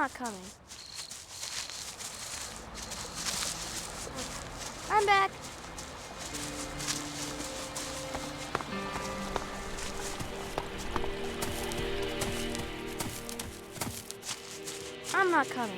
not coming. I'm back. I'm not coming.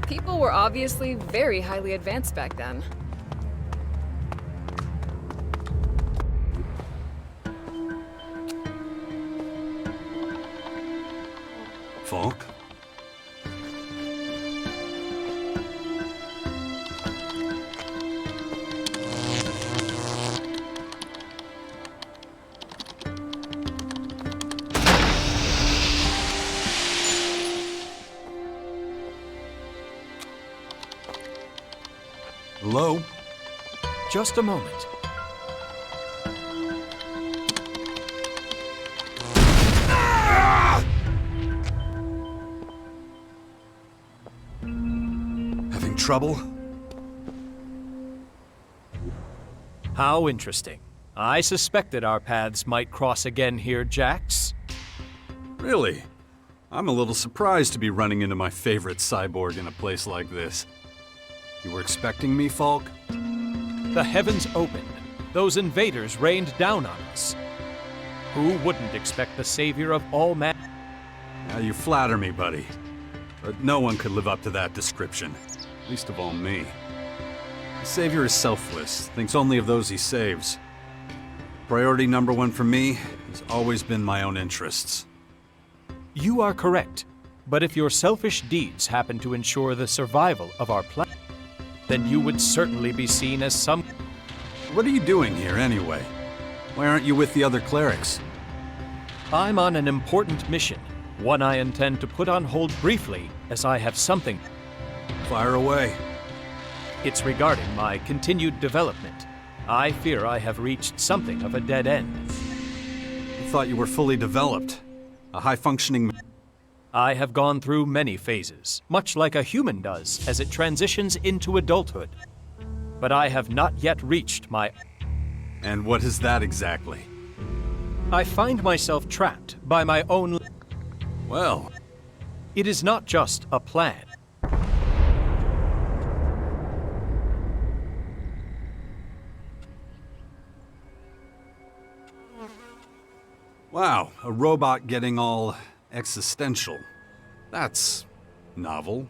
People were obviously very highly advanced back then. Falk? Hello? Just a moment. Having trouble? How interesting. I suspected our paths might cross again here, Jax. Really? I'm a little surprised to be running into my favorite cyborg in a place like this. You were expecting me, Falk? The heavens opened. Those invaders rained down on us. Who wouldn't expect the savior of all man? Now you flatter me, buddy. But no one could live up to that description. Least of all me. The savior is selfless, thinks only of those he saves. Priority number one for me has always been my own interests. You are correct. But if your selfish deeds happen to ensure the survival of our planet, then you would certainly be seen as some... What are you doing here, anyway? Why aren't you with the other clerics? I'm on an important mission, one I intend to put on hold briefly, as I have something... Fire away. It's regarding my continued development. I fear I have reached something of a dead end. I thought you were fully developed. A high-functioning... I have gone through many phases, much like a human does as it transitions into adulthood. But I have not yet reached my... And what is that exactly? I find myself trapped by my own... Well... It is not just a plan. Wow, a robot getting all existential. That's novel.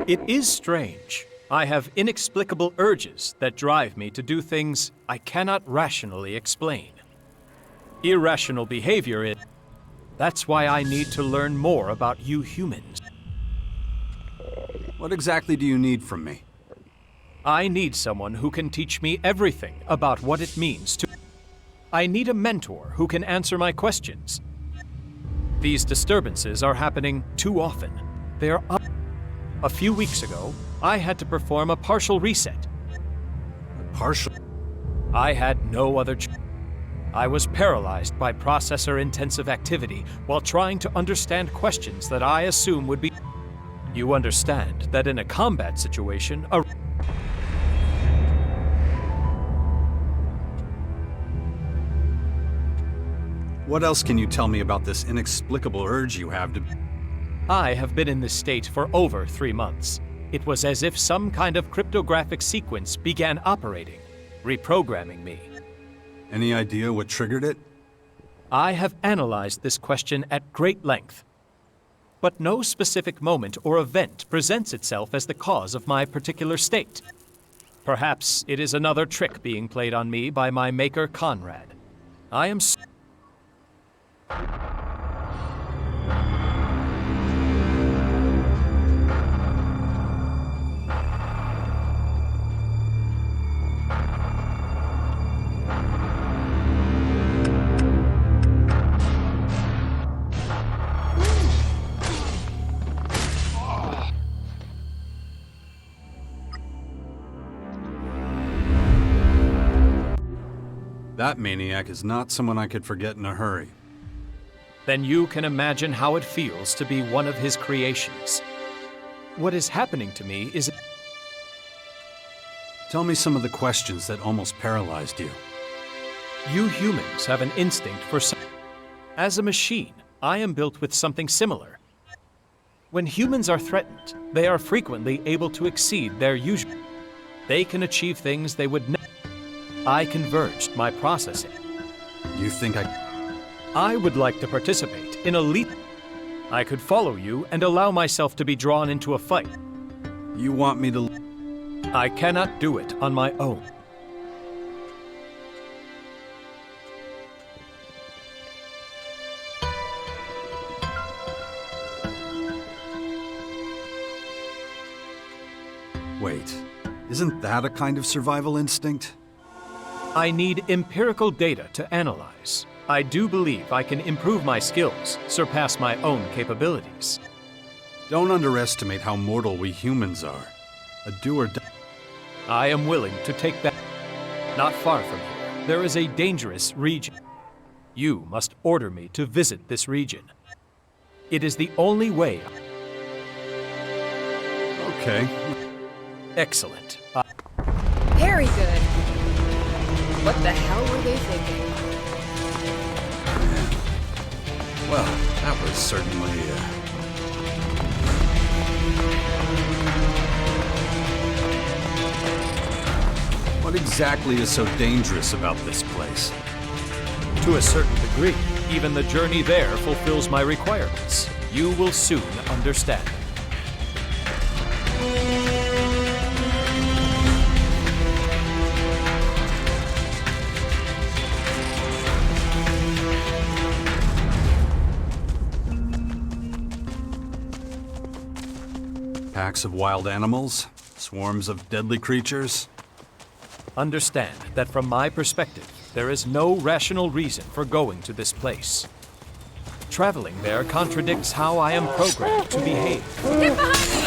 It is strange. I have inexplicable urges that drive me to do things I cannot rationally explain. Irrational behavior is... That's why I need to learn more about you humans. What exactly do you need from me? I need someone who can teach me everything about what it means to... I need a mentor who can answer my questions. These disturbances are happening too often. They are... A few weeks ago, I had to perform a partial reset. Partial? I had no other choice. I was paralyzed by processor-intensive activity while trying to understand questions that I assume would be... You understand that in a combat situation, What else can you tell me about this inexplicable urge you have to... I have been in this state for over 3 months. It was as if some kind of cryptographic sequence began operating, reprogramming me. Any idea what triggered it? I have analyzed this question at great length, but no specific moment or event presents itself as the cause of my particular state. Perhaps it is another trick being played on me by my maker Conrad. I am That maniac is not someone I could forget in a hurry. Then you can imagine how it feels to be one of his creations. What is happening to me is... Tell me some of the questions that almost paralyzed you. You humans have an instinct for some... As a machine, I am built with something similar. When humans are threatened, they are frequently able to exceed their usual... They can achieve things they would never... I converged my processing. You think I would like to participate in a leap. I could follow you and allow myself to be drawn into a fight. You want me to... I cannot do it on my own. Wait, isn't that a kind of survival instinct? I need empirical data to analyze. I do believe I can improve my skills, surpass my own capabilities. Don't underestimate how mortal we humans are. A do or die. I am willing to take that. Not far from here, there is a dangerous region. You must order me to visit this region. It is the only way. Okay. Excellent. Very good. What the hell were they thinking? Well, that was certainly... What exactly is so dangerous about this place? To a certain degree, even the journey there fulfills my requirements. You will soon understand. Packs of wild animals? Swarms of deadly creatures? Understand that from my perspective, there is no rational reason for going to this place. Traveling there contradicts how I am programmed to behave. Get behind me!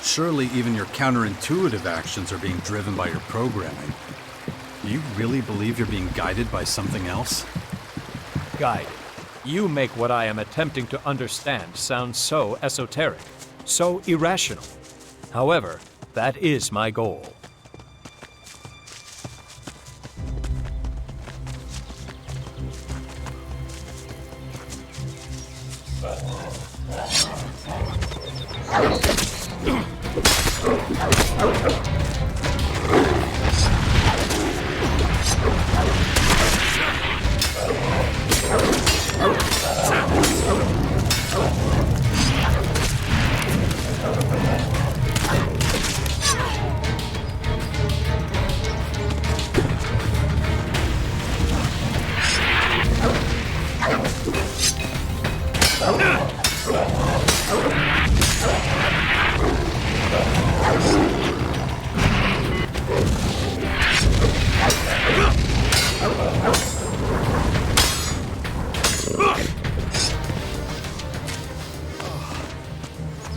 Surely even your counterintuitive actions are being driven by your programming. Do you really believe you're being guided by something else? Guided. You make what I am attempting to understand sound so esoteric, so irrational. However, that is my goal.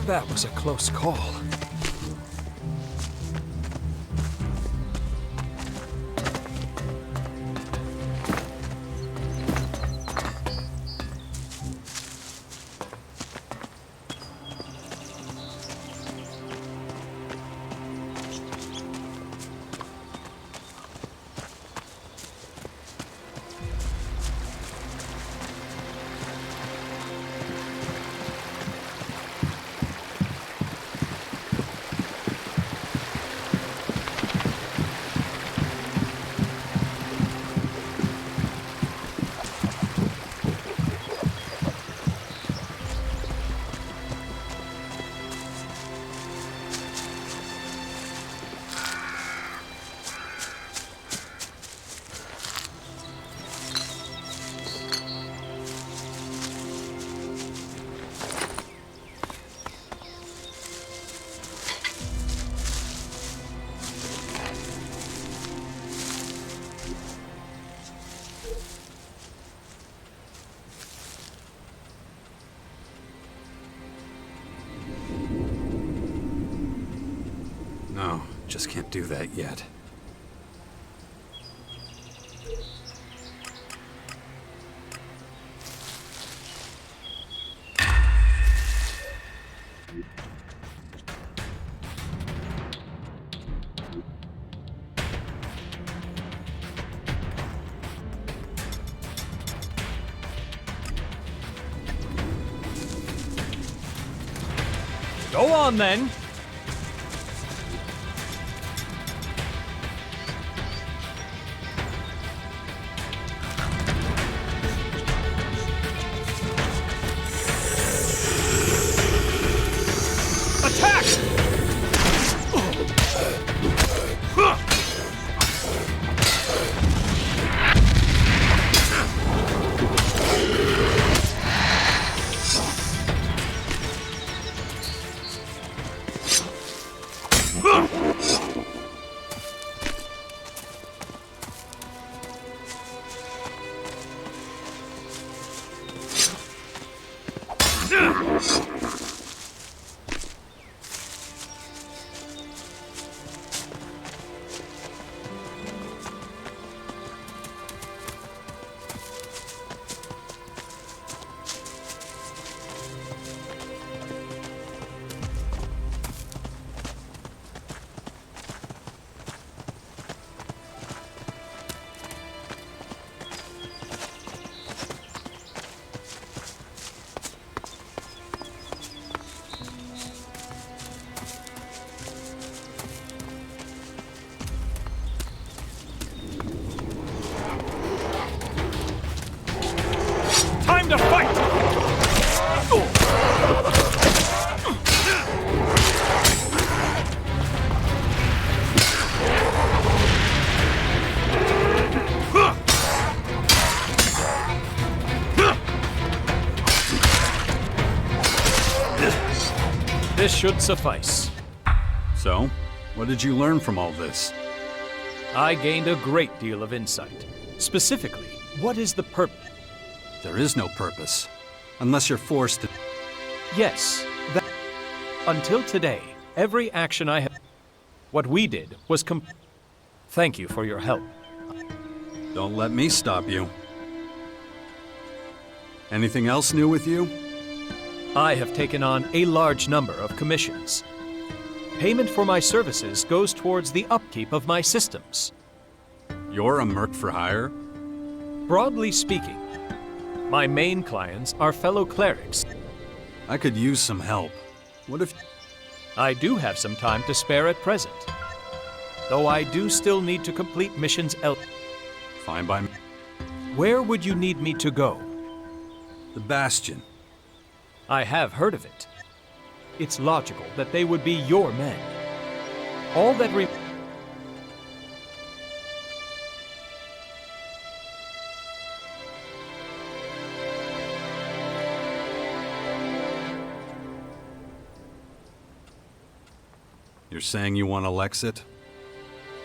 That was a close call. No, just can't do that yet. Go on then. Time to fight! This should suffice. So, what did you learn from all this? I gained a great deal of insight. Specifically, what is the purpose? There is no purpose. Unless you're forced to... Yes, that... Until today, every action I have... What we did was Thank you for your help. Don't let me stop you. Anything else new with you? I have taken on a large number of commissions. Payment for my services goes towards the upkeep of my systems. You're a merc for hire? Broadly speaking, my main clients are fellow clerics. I could use some help. What if... I do have some time to spare at present. Though I do still need to complete missions Fine by me. Where would you need me to go? The Bastion. I have heard of it. It's logical that they would be your men. All that You're saying you want Alexit?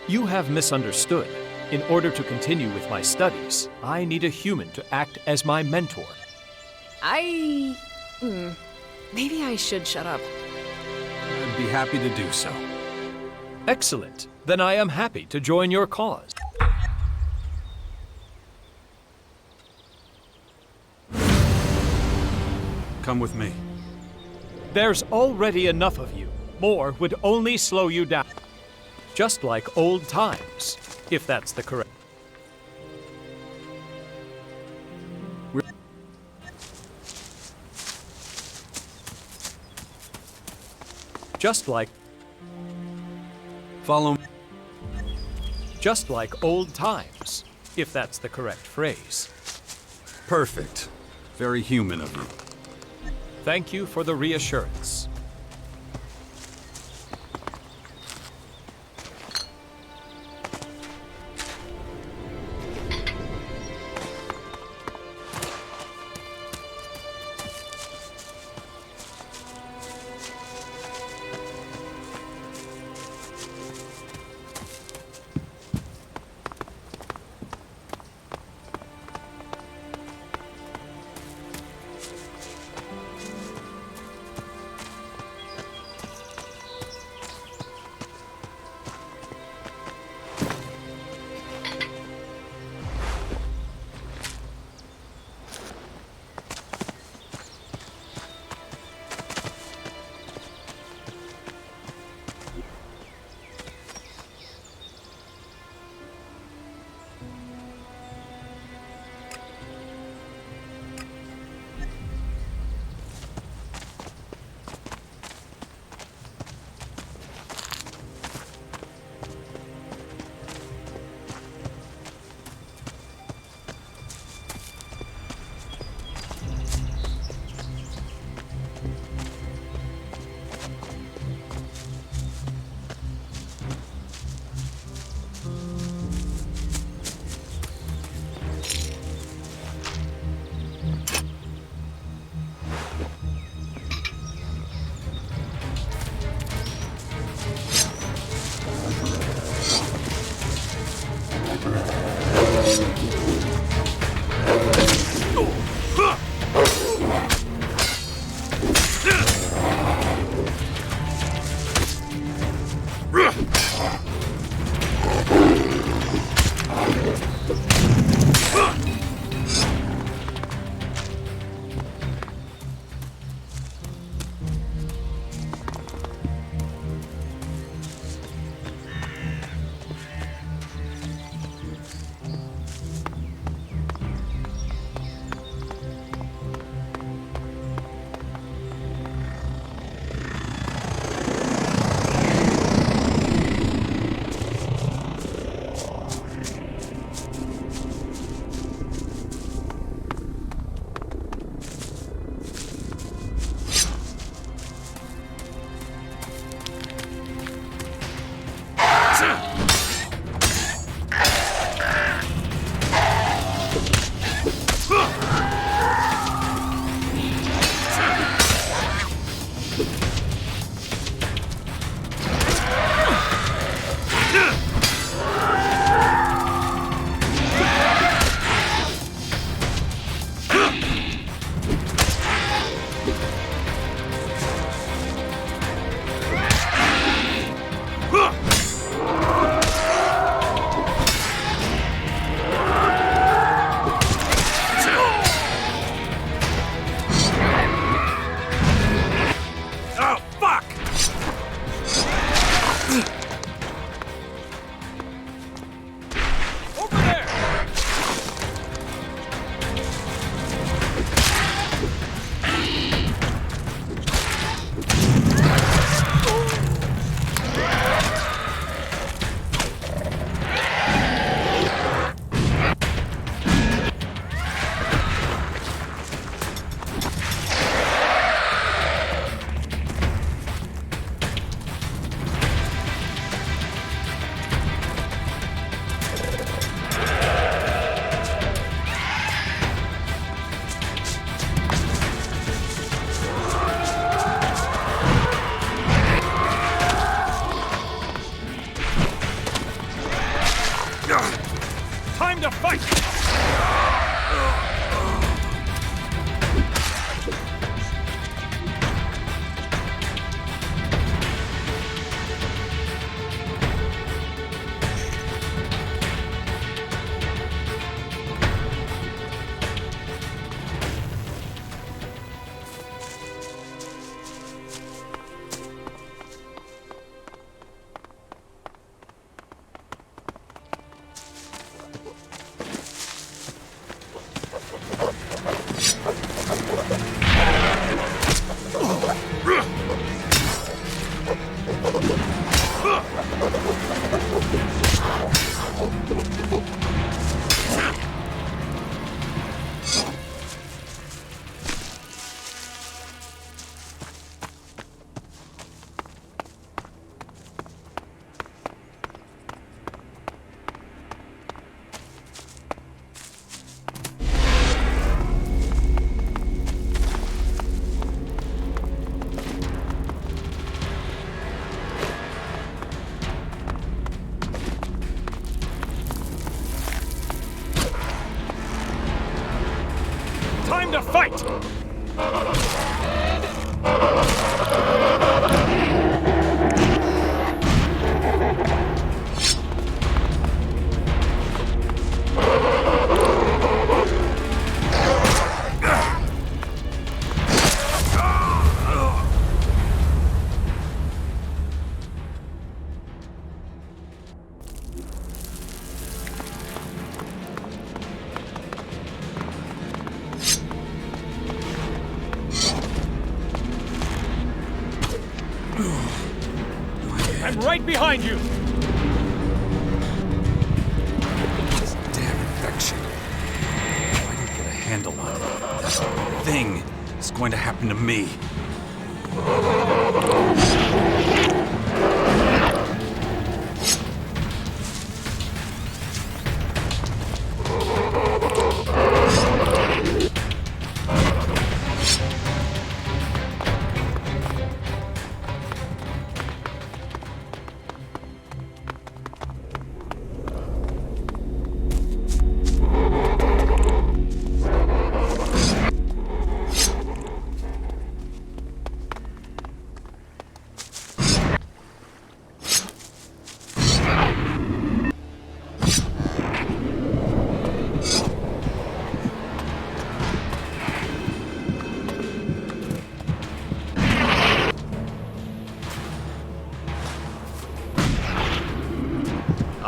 You have misunderstood. In order to continue with my studies, I need a human to act as my mentor. Maybe I should shut up. I'd be happy to do so. Excellent. Then I am happy to join your cause. Come with me. There's already enough of you. More would only slow you down. Just like old times, if that's the correct. Just like. Follow me. Just like old times, if that's the correct phrase. Perfect. Very human of you. Thank you for the reassurance. Time to fight! Time to fight! I'm right behind you! This damn infection. If I don't get a handle on it, that thing is going to happen to me.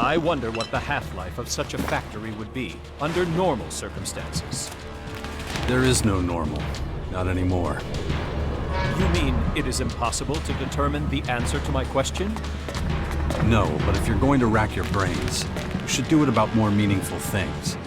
I wonder what the half-life of such a factory would be under normal circumstances. There is no normal. Not anymore. You mean it is impossible to determine the answer to my question? No, but if you're going to rack your brains, you should do it about more meaningful things.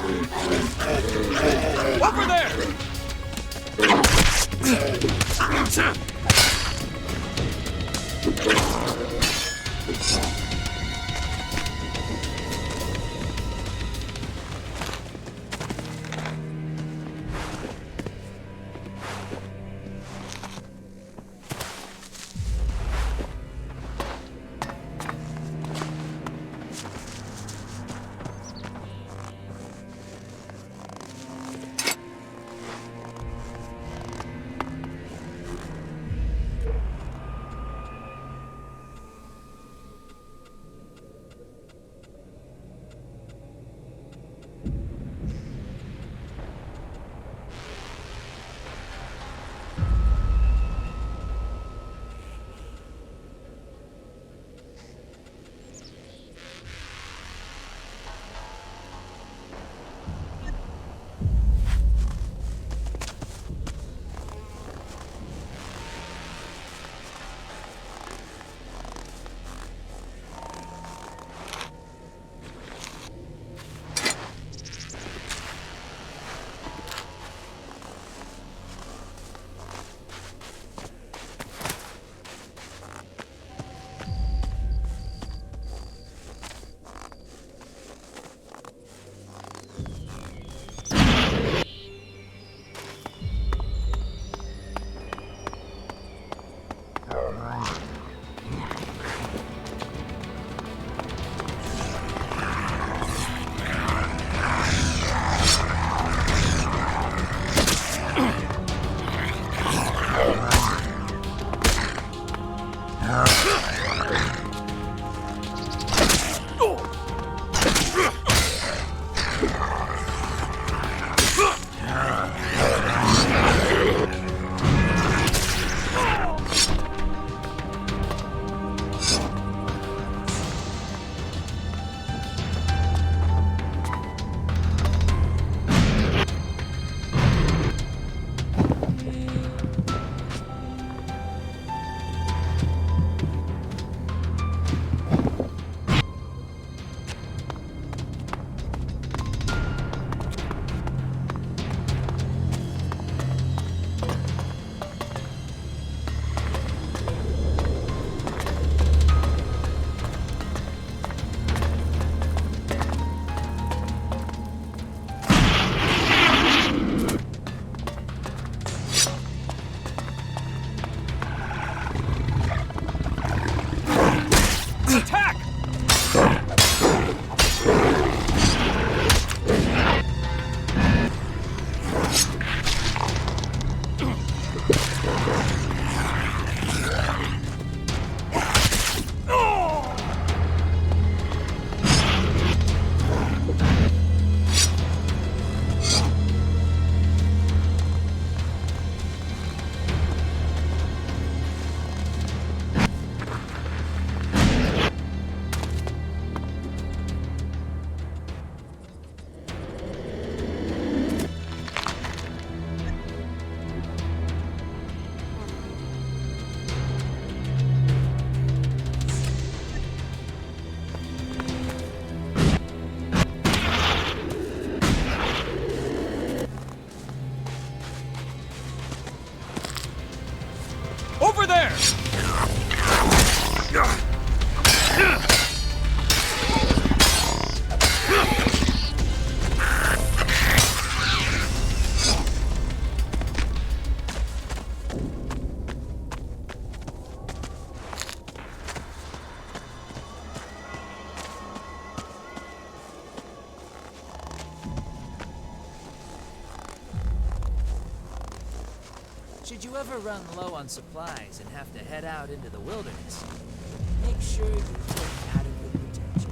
Over there! Over there! Should you ever run low on supplies and have to head out into the wilderness, make sure you take adequate protection.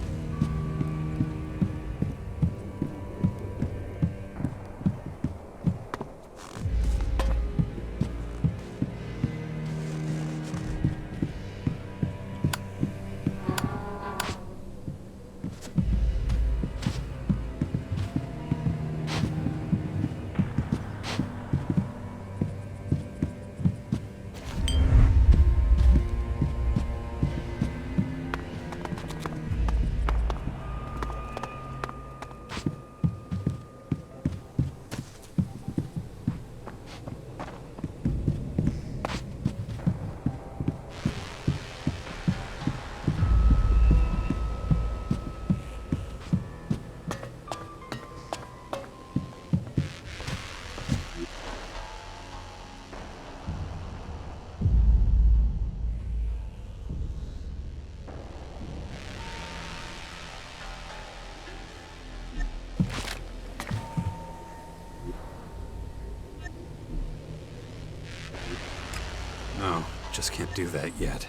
can't do that yet.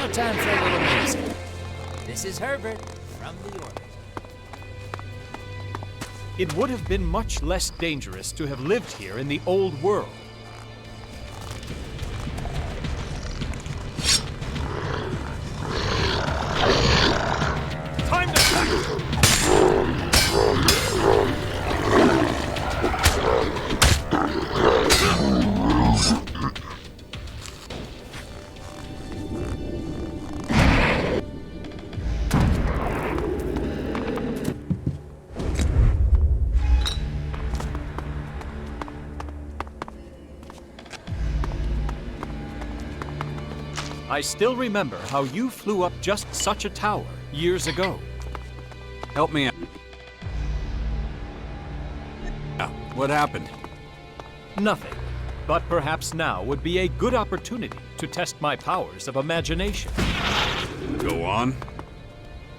Now time for a little music. This is Herbert from the orbit. It would have been much less dangerous to have lived here in the old world. Time to attack! I still remember how you flew up just such a tower years ago. Help me out. What happened? Nothing. But perhaps now would be a good opportunity to test my powers of imagination. Go on.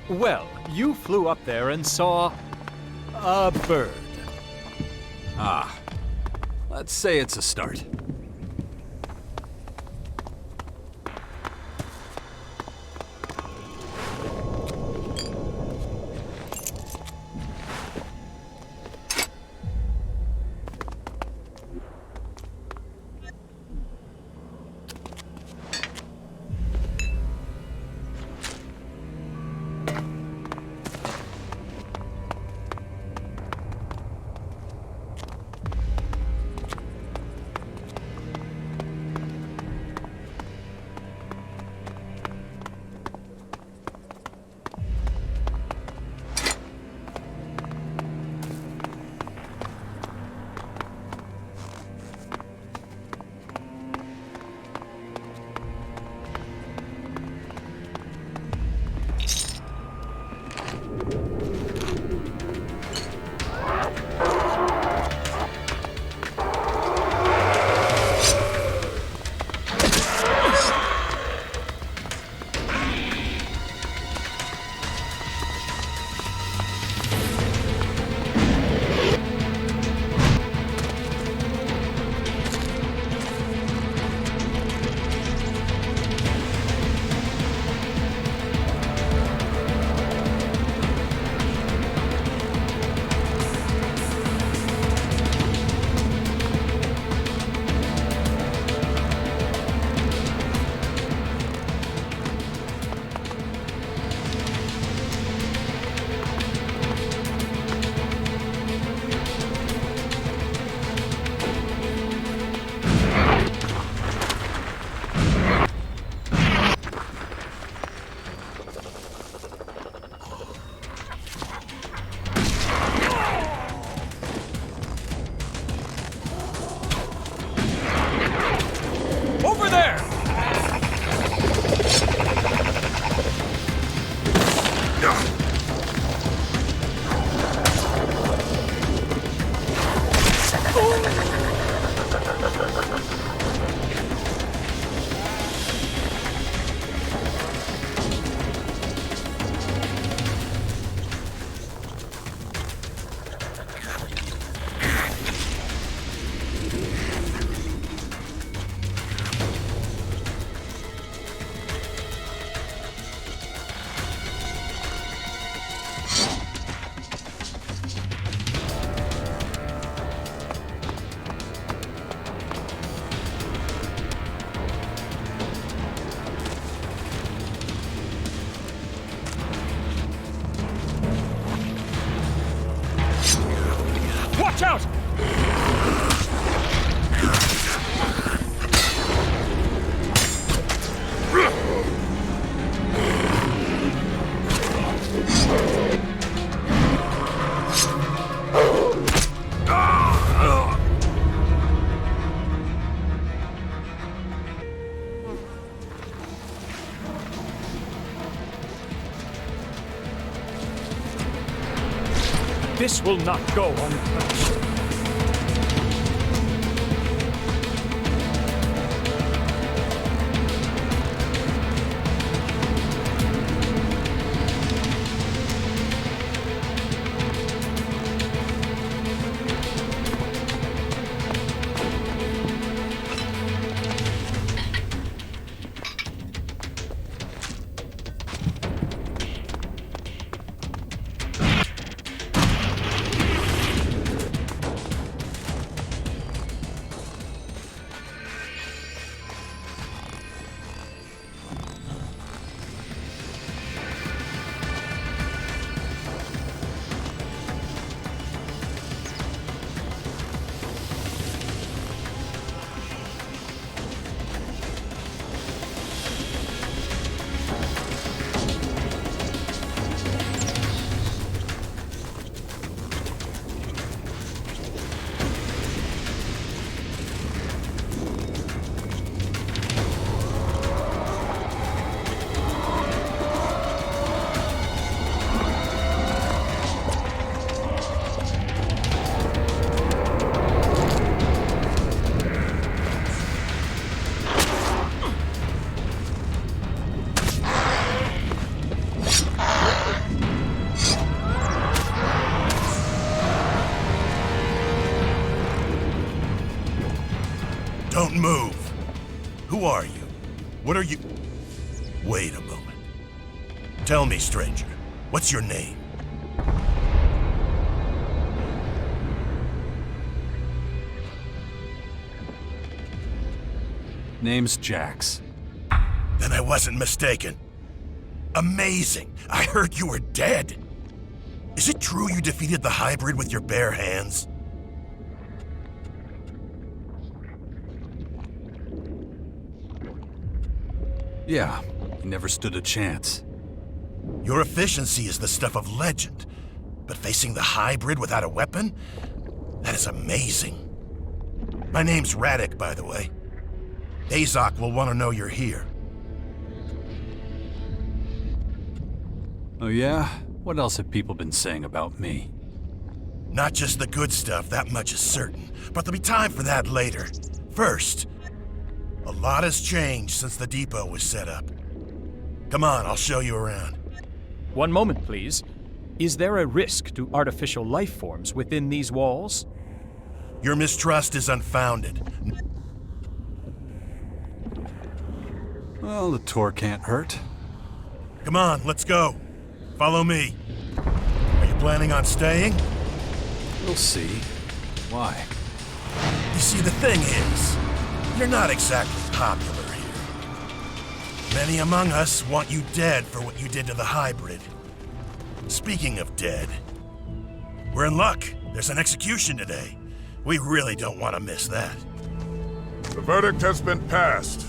Well, you flew up there and saw a bird. Ah. Let's say it's a start. This will not go unpunished. Don't move. Who are you? What are you... Wait a moment. Tell me, stranger, what's your name? Name's Jax. Then I wasn't mistaken. Amazing! I heard you were dead! Is it true you defeated the hybrid with your bare hands? Yeah, he never stood a chance. Your efficiency is the stuff of legend, but facing the hybrid without a weapon? That is amazing. My name's Radek, by the way. Azok will want to know you're here. Oh yeah? What else have people been saying about me? Not just the good stuff, that much is certain, but there'll be time for that later. First, a lot has changed since the depot was set up. Come on, I'll show you around. One moment, please. Is there a risk to artificial life forms within these walls? Your mistrust is unfounded. Well, the tour can't hurt. Come on, let's go. Follow me. Are you planning on staying? We'll see. Why? You see, the thing is, you're not exactly popular here. Many among us want you dead for what you did to the hybrid. Speaking of dead, we're in luck. There's an execution today. We really don't want to miss that. The verdict has been passed.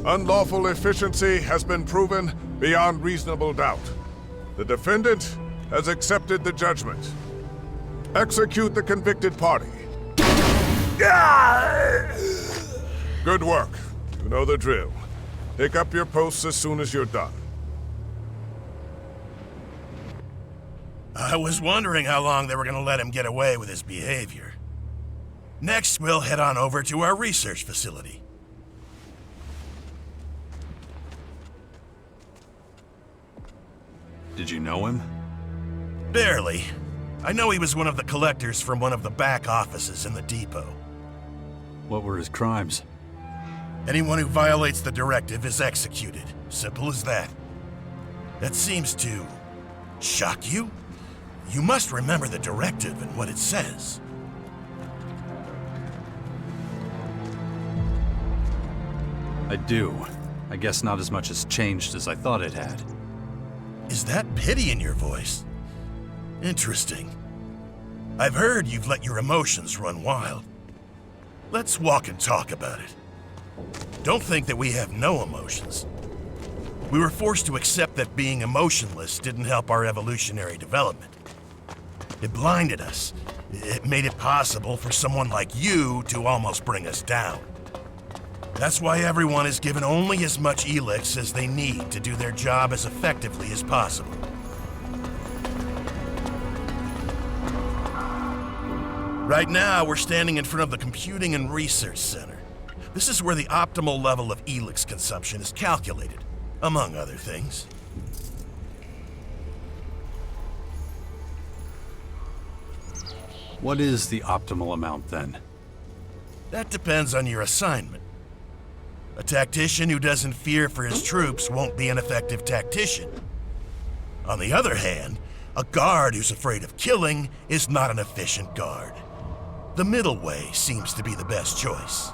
Unlawful efficiency has been proven beyond reasonable doubt. The defendant has accepted the judgment. Execute the convicted party. Good work. You know the drill. Pick up your posts as soon as you're done. I was wondering how long they were going to let him get away with his behavior. Next, we'll head on over to our research facility. Did you know him? Barely. I know he was one of the collectors from one of the back offices in the depot. What were his crimes? Anyone who violates the directive is executed. Simple as that. That seems to shock you? You must remember the directive and what it says. I do. I guess not as much has changed as I thought it had. Is that pity in your voice? Interesting. I've heard you've let your emotions run wild. Let's walk and talk about it. Don't think that we have no emotions. We were forced to accept that being emotionless didn't help our evolutionary development. It blinded us. It made it possible for someone like you to almost bring us down. That's why everyone is given only as much ELEX as they need to do their job as effectively as possible. Right now, we're standing in front of the Computing and Research Center. This is where the optimal level of ELEX consumption is calculated, among other things. What is the optimal amount, then? That depends on your assignment. A tactician who doesn't fear for his troops won't be an effective tactician. On the other hand, a guard who's afraid of killing is not an efficient guard. The middle way seems to be the best choice.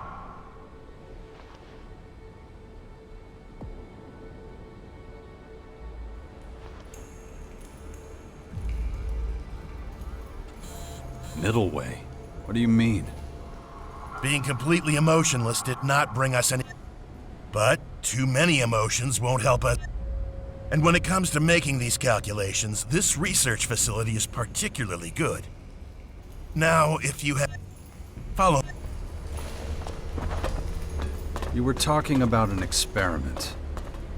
Middle way? What do you mean? Being completely emotionless did not bring us any... But too many emotions won't help us. And when it comes to making these calculations, this research facility is particularly good. Now, if you have... Follow. You were talking about an experiment.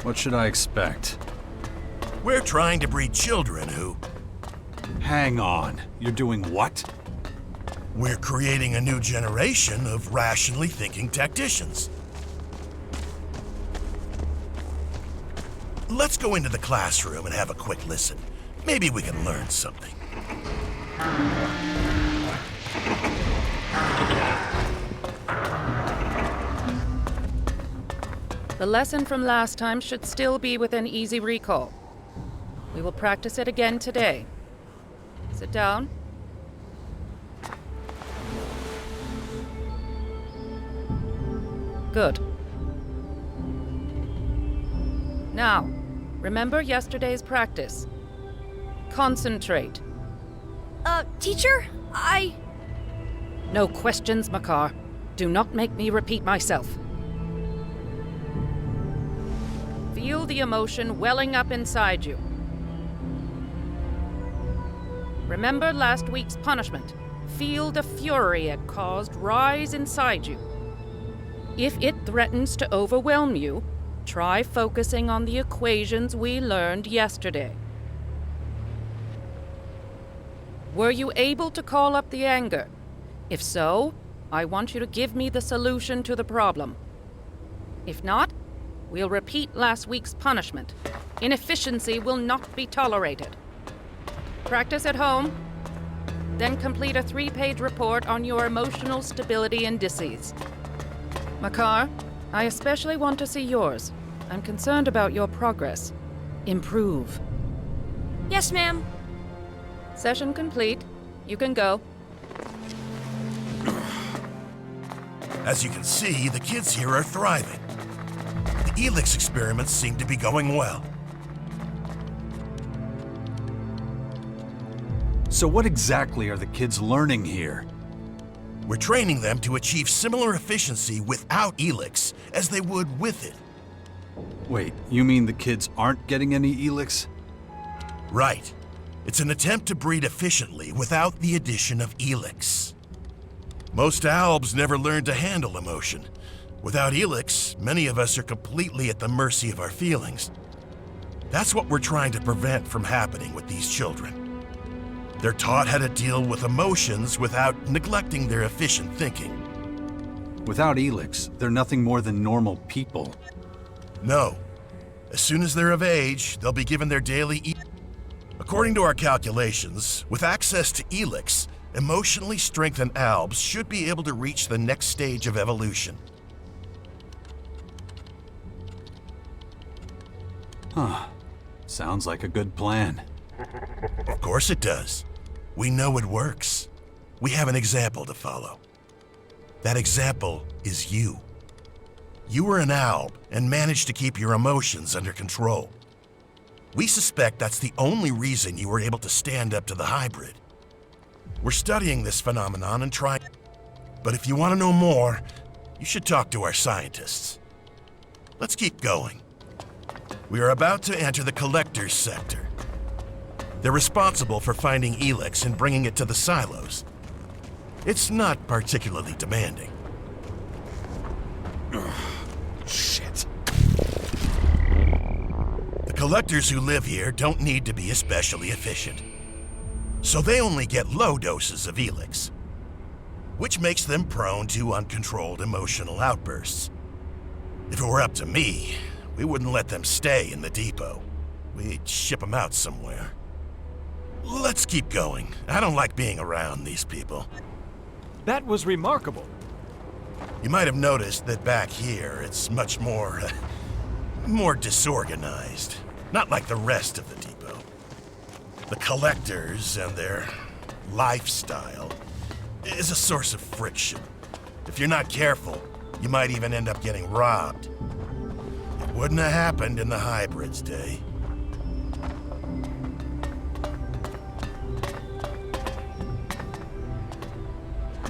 What should I expect? We're trying to breed children who... Hang on. You're doing what? We're creating a new generation of rationally thinking tacticians. Let's go into the classroom and have a quick listen. Maybe we can learn something. The lesson from last time should still be within easy recall. We will practice it again today. Sit down. Good. Now, remember yesterday's practice. Concentrate. Teacher, No questions, Makar. Do not make me repeat myself. Feel the emotion welling up inside you. Remember last week's punishment. Feel the fury it caused rise inside you. If it threatens to overwhelm you, try focusing on the equations we learned yesterday. Were you able to call up the anger? If so, I want you to give me the solution to the problem. If not, we'll repeat last week's punishment. Inefficiency will not be tolerated. Practice at home, then complete a 3-page report on your emotional stability indices. Makar, I especially want to see yours. I'm concerned about your progress. Improve. yes, ma'am. Session complete. You can go. As you can see, the kids here are thriving. The ELEX experiments seem to be going well. So what exactly are the kids learning here? We're training them to achieve similar efficiency without ELEX as they would with it. Wait, you mean the kids aren't getting any ELEX? Right. It's an attempt to breed efficiently without the addition of ELEX. Most Albs never learned to handle emotion. Without ELEX, many of us are completely at the mercy of our feelings. That's what we're trying to prevent from happening with these children. They're taught how to deal with emotions without neglecting their efficient thinking. Without ELEX, they're nothing more than normal people. No. As soon as they're of age, they'll be given their daily According to our calculations, with access to ELEX, emotionally strengthened Albs should be able to reach the next stage of evolution. Huh. Sounds like a good plan. Of course it does. We know it works. We have an example to follow. That example is you. You were an Alb and managed to keep your emotions under control. We suspect that's the only reason you were able to stand up to the hybrid. We're studying this phenomenon and trying... But if you want to know more, you should talk to our scientists. Let's keep going. We are about to enter the collector's sector. They're responsible for finding ELEX and bringing it to the silos. It's not particularly demanding. Shit. The collectors who live here don't need to be especially efficient. So they only get low doses of ELEX. which makes them prone to uncontrolled emotional outbursts. If it were up to me, we wouldn't let them stay in the depot. We'd ship them out somewhere. Let's keep going. I don't like being around these people. That was remarkable. You might have noticed that back here, it's much more disorganized. Not like the rest of the depot. The collectors and their lifestyle is a source of friction. If you're not careful, you might even end up getting robbed. It wouldn't have happened in the hybrids' day.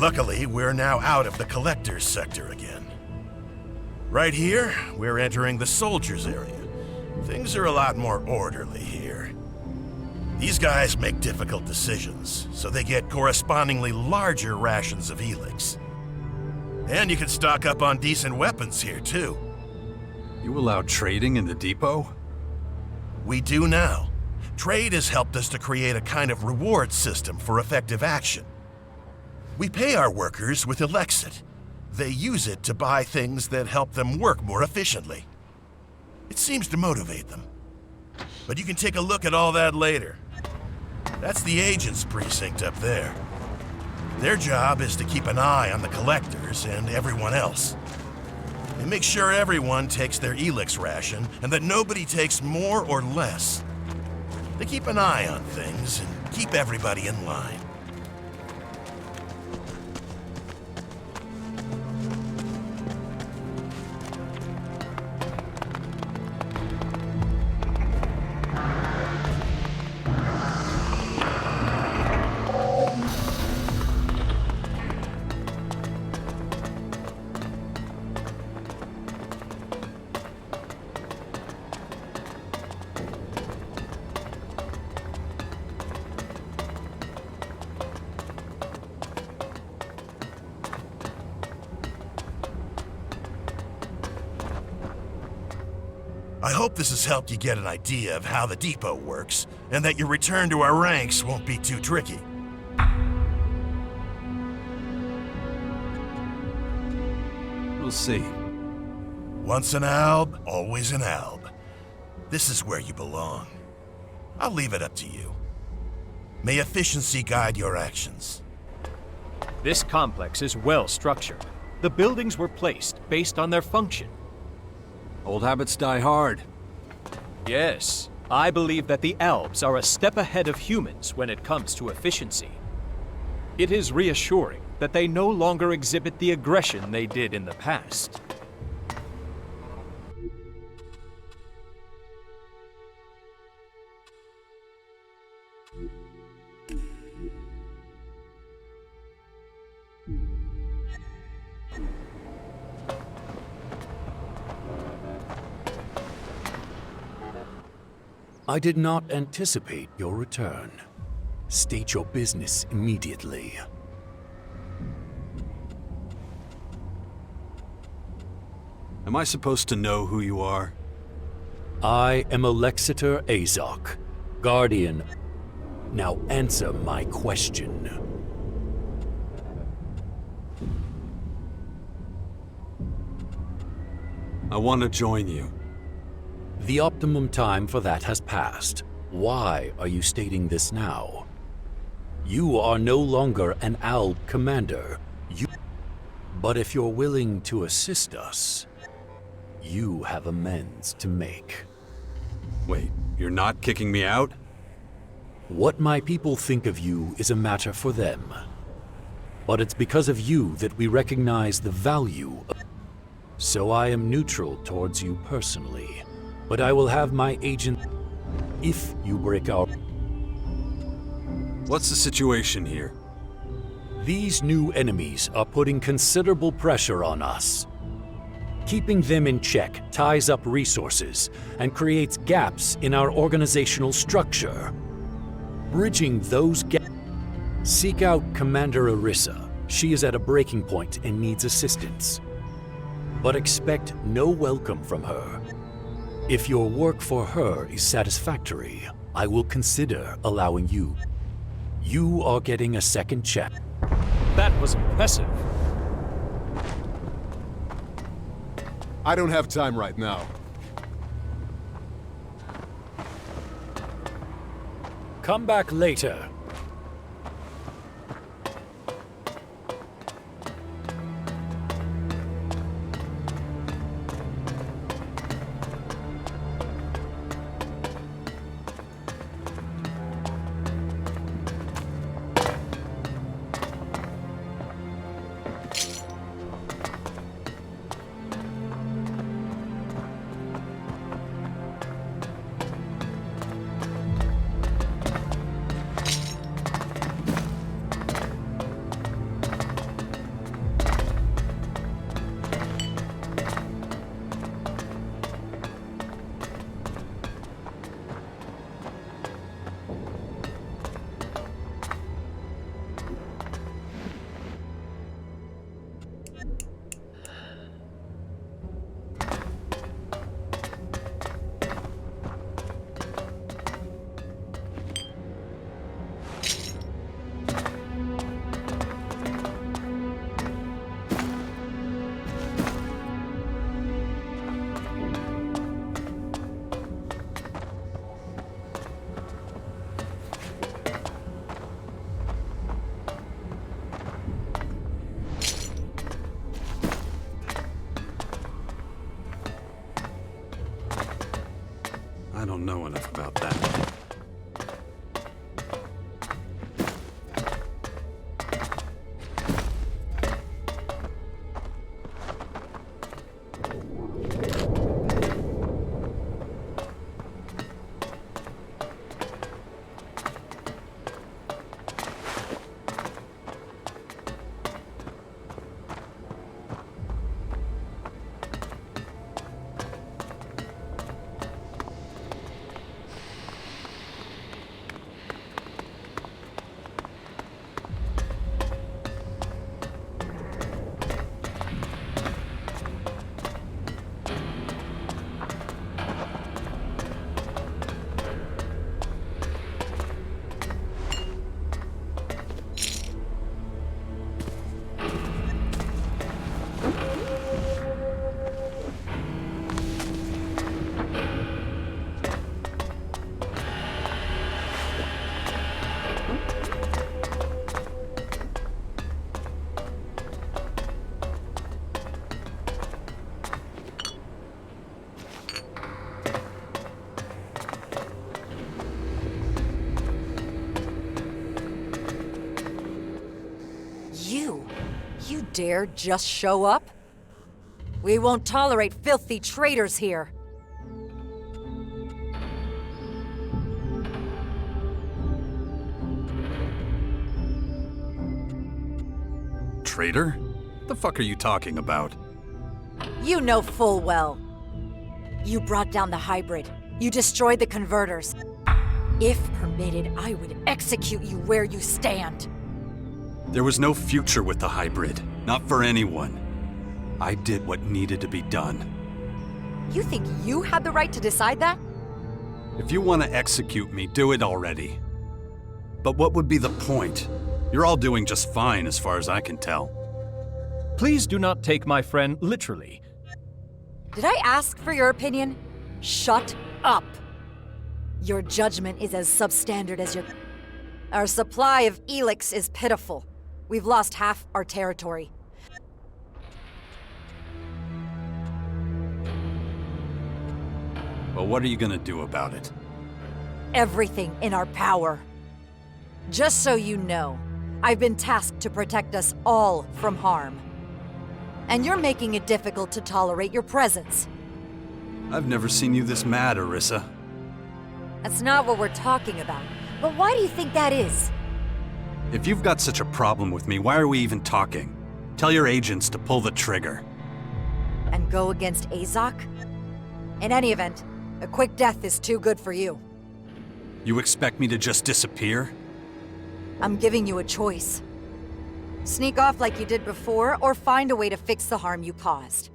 Luckily, we're now out of the collector's sector again. Right here, we're entering the soldiers' area. Things are a lot more orderly here. These guys make difficult decisions, so they get correspondingly larger rations of ELEX. And you can stock up on decent weapons here, too. You allow trading in the depot? We do now. Trade has helped us to create a kind of reward system for effective action. We pay our workers with ELEX. They use it to buy things that help them work more efficiently. It seems to motivate them. But you can take a look at all that later. That's the agent's precinct up there. Their job is to keep an eye on the collectors and everyone else. They make sure everyone takes their ELEX ration and that nobody takes more or less. They keep an eye on things and keep everybody in line. I hope this has helped you get an idea of how the depot works, and that your return to our ranks won't be too tricky. We'll see. Once an Alb, always an Alb. This is where you belong. I'll leave it up to you. May efficiency guide your actions. This complex is well structured. The buildings were placed based on their function. Old habits die hard. Yes, I believe that the Albs are a step ahead of humans when it comes to efficiency. It is reassuring that they no longer exhibit the aggression they did in the past. I did not anticipate your return. State your business immediately. Am I supposed to know who you are? I am Alexiter Azok, Guardian. Now answer my question. I want to join you. The optimum time for that has passed. Why are you stating this now? You are no longer an Alb commander. But if you're willing to assist us, you have amends to make. Wait, you're not kicking me out? What my people think of you is a matter for them. But it's because of you that we recognize the value of... So I am neutral towards you personally. But I will have my agent if you break our... What's the situation here? These new enemies are putting considerable pressure on us. Keeping them in check ties up resources and creates gaps in our organizational structure. Bridging those gaps... Seek out Commander Arissa. She is at a breaking point and needs assistance. But expect no welcome from her. If your work for her is satisfactory, I will consider allowing you. You are getting a second chance. That was impressive. I don't have time right now. Come back later. I don't know enough about that. You dare just show up? We won't tolerate filthy traitors here. Traitor? What the fuck are you talking about? You know full well. You brought down the hybrid. You destroyed the converters. If permitted, I would execute you where you stand. There was no future with the hybrid. Not for anyone. I did what needed to be done. You think you had the right to decide that? If you want to execute me, do it already. But what would be the point? You're all doing just fine as far as I can tell. Please do not take my friend literally. Did I ask for your opinion? Shut up. Your judgment is as substandard as your... Our supply of ELEX is pitiful. We've lost half our territory. Well, what are you gonna do about it? Everything in our power. Just so you know, I've been tasked to protect us all from harm. And you're making it difficult to tolerate your presence. I've never seen you this mad, Orisa. That's not what we're talking about. But why do you think that is? If you've got such a problem with me, why are we even talking? Tell your agents to pull the trigger. And go against Azok? In any event, a quick death is too good for you. You expect me to just disappear? I'm giving you a choice. Sneak off like you did before, or find a way to fix the harm you caused.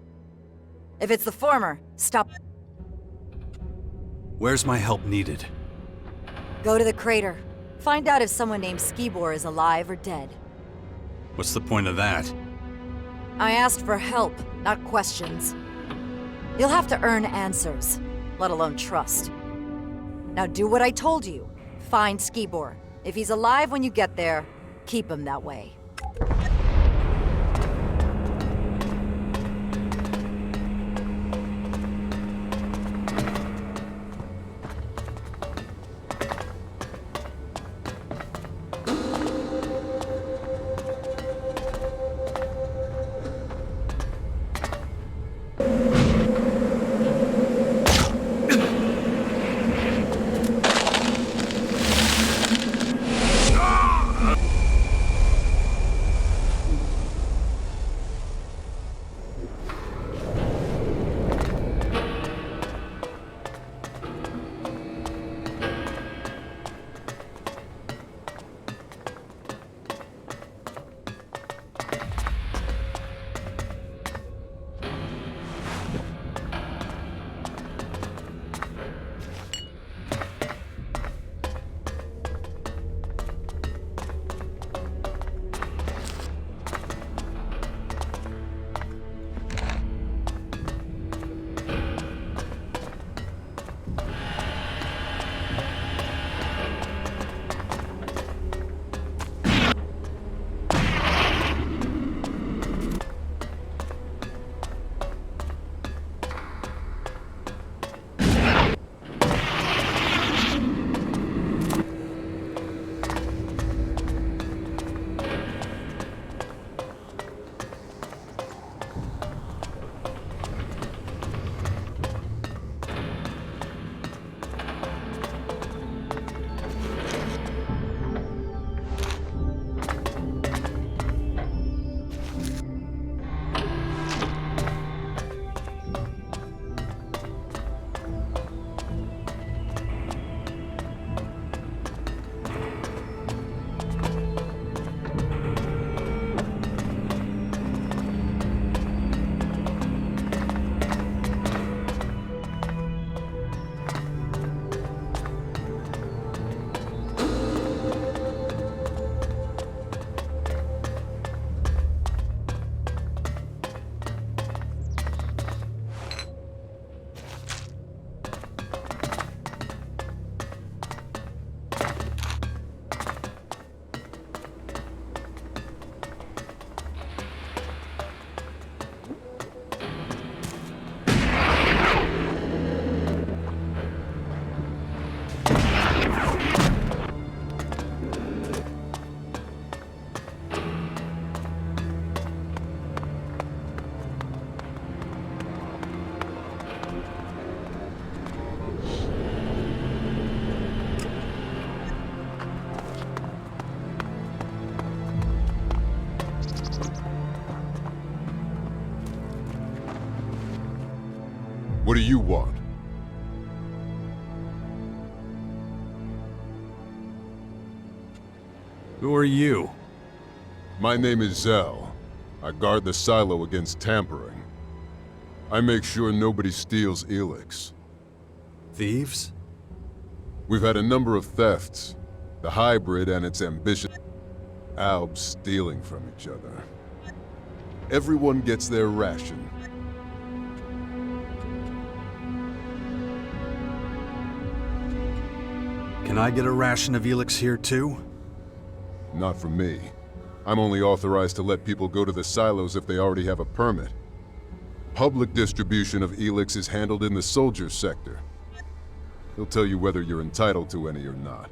If it's the former, stop. Where's my help needed? Go to the crater. Find out if someone named Skibor is alive or dead. What's the point of that? I asked for help, not questions. You'll have to earn answers, let alone trust. Now do what I told you. Find Skibor. If he's alive when you get there, keep him that way. What do you want? Who are you? My name is Zell. I guard the silo against tampering. I make sure nobody steals ELEX. Thieves? We've had a number of thefts. The hybrid and its ambitious Albs stealing from each other. Everyone gets their ration. Can I get a ration of ELEX here too? Not from me. I'm only authorized to let people go to the silos if they already have a permit. Public distribution of ELEX is handled in the soldiers sector. They'll tell you whether you're entitled to any or not.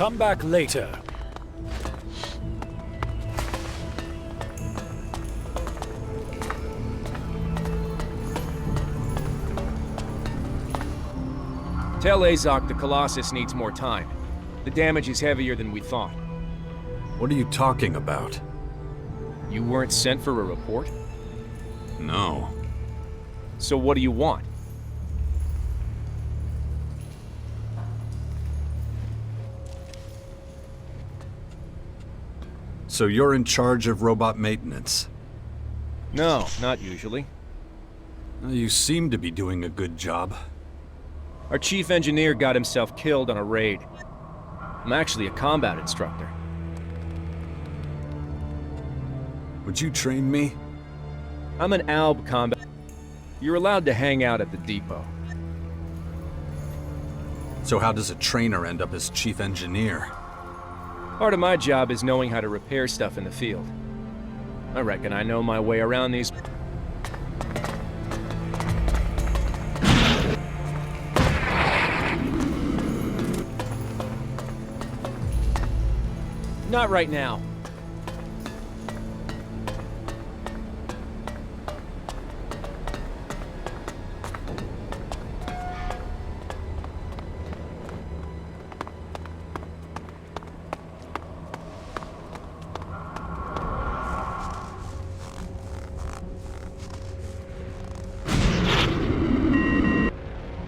Come back later. Tell Azok the Colossus needs more time. The damage is heavier than we thought. What are you talking about? You weren't sent for a report? No. So what do you want? So you're in charge of robot maintenance? No, not usually. You seem to be doing a good job. Our chief engineer got himself killed on a raid. I'm actually a combat instructor. Would you train me? I'm an Alb combat. You're allowed to hang out at the depot. So how does a trainer end up as chief engineer? Part of my job is knowing how to repair stuff in the field. I reckon I know my way around these. Not right now.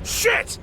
Shit!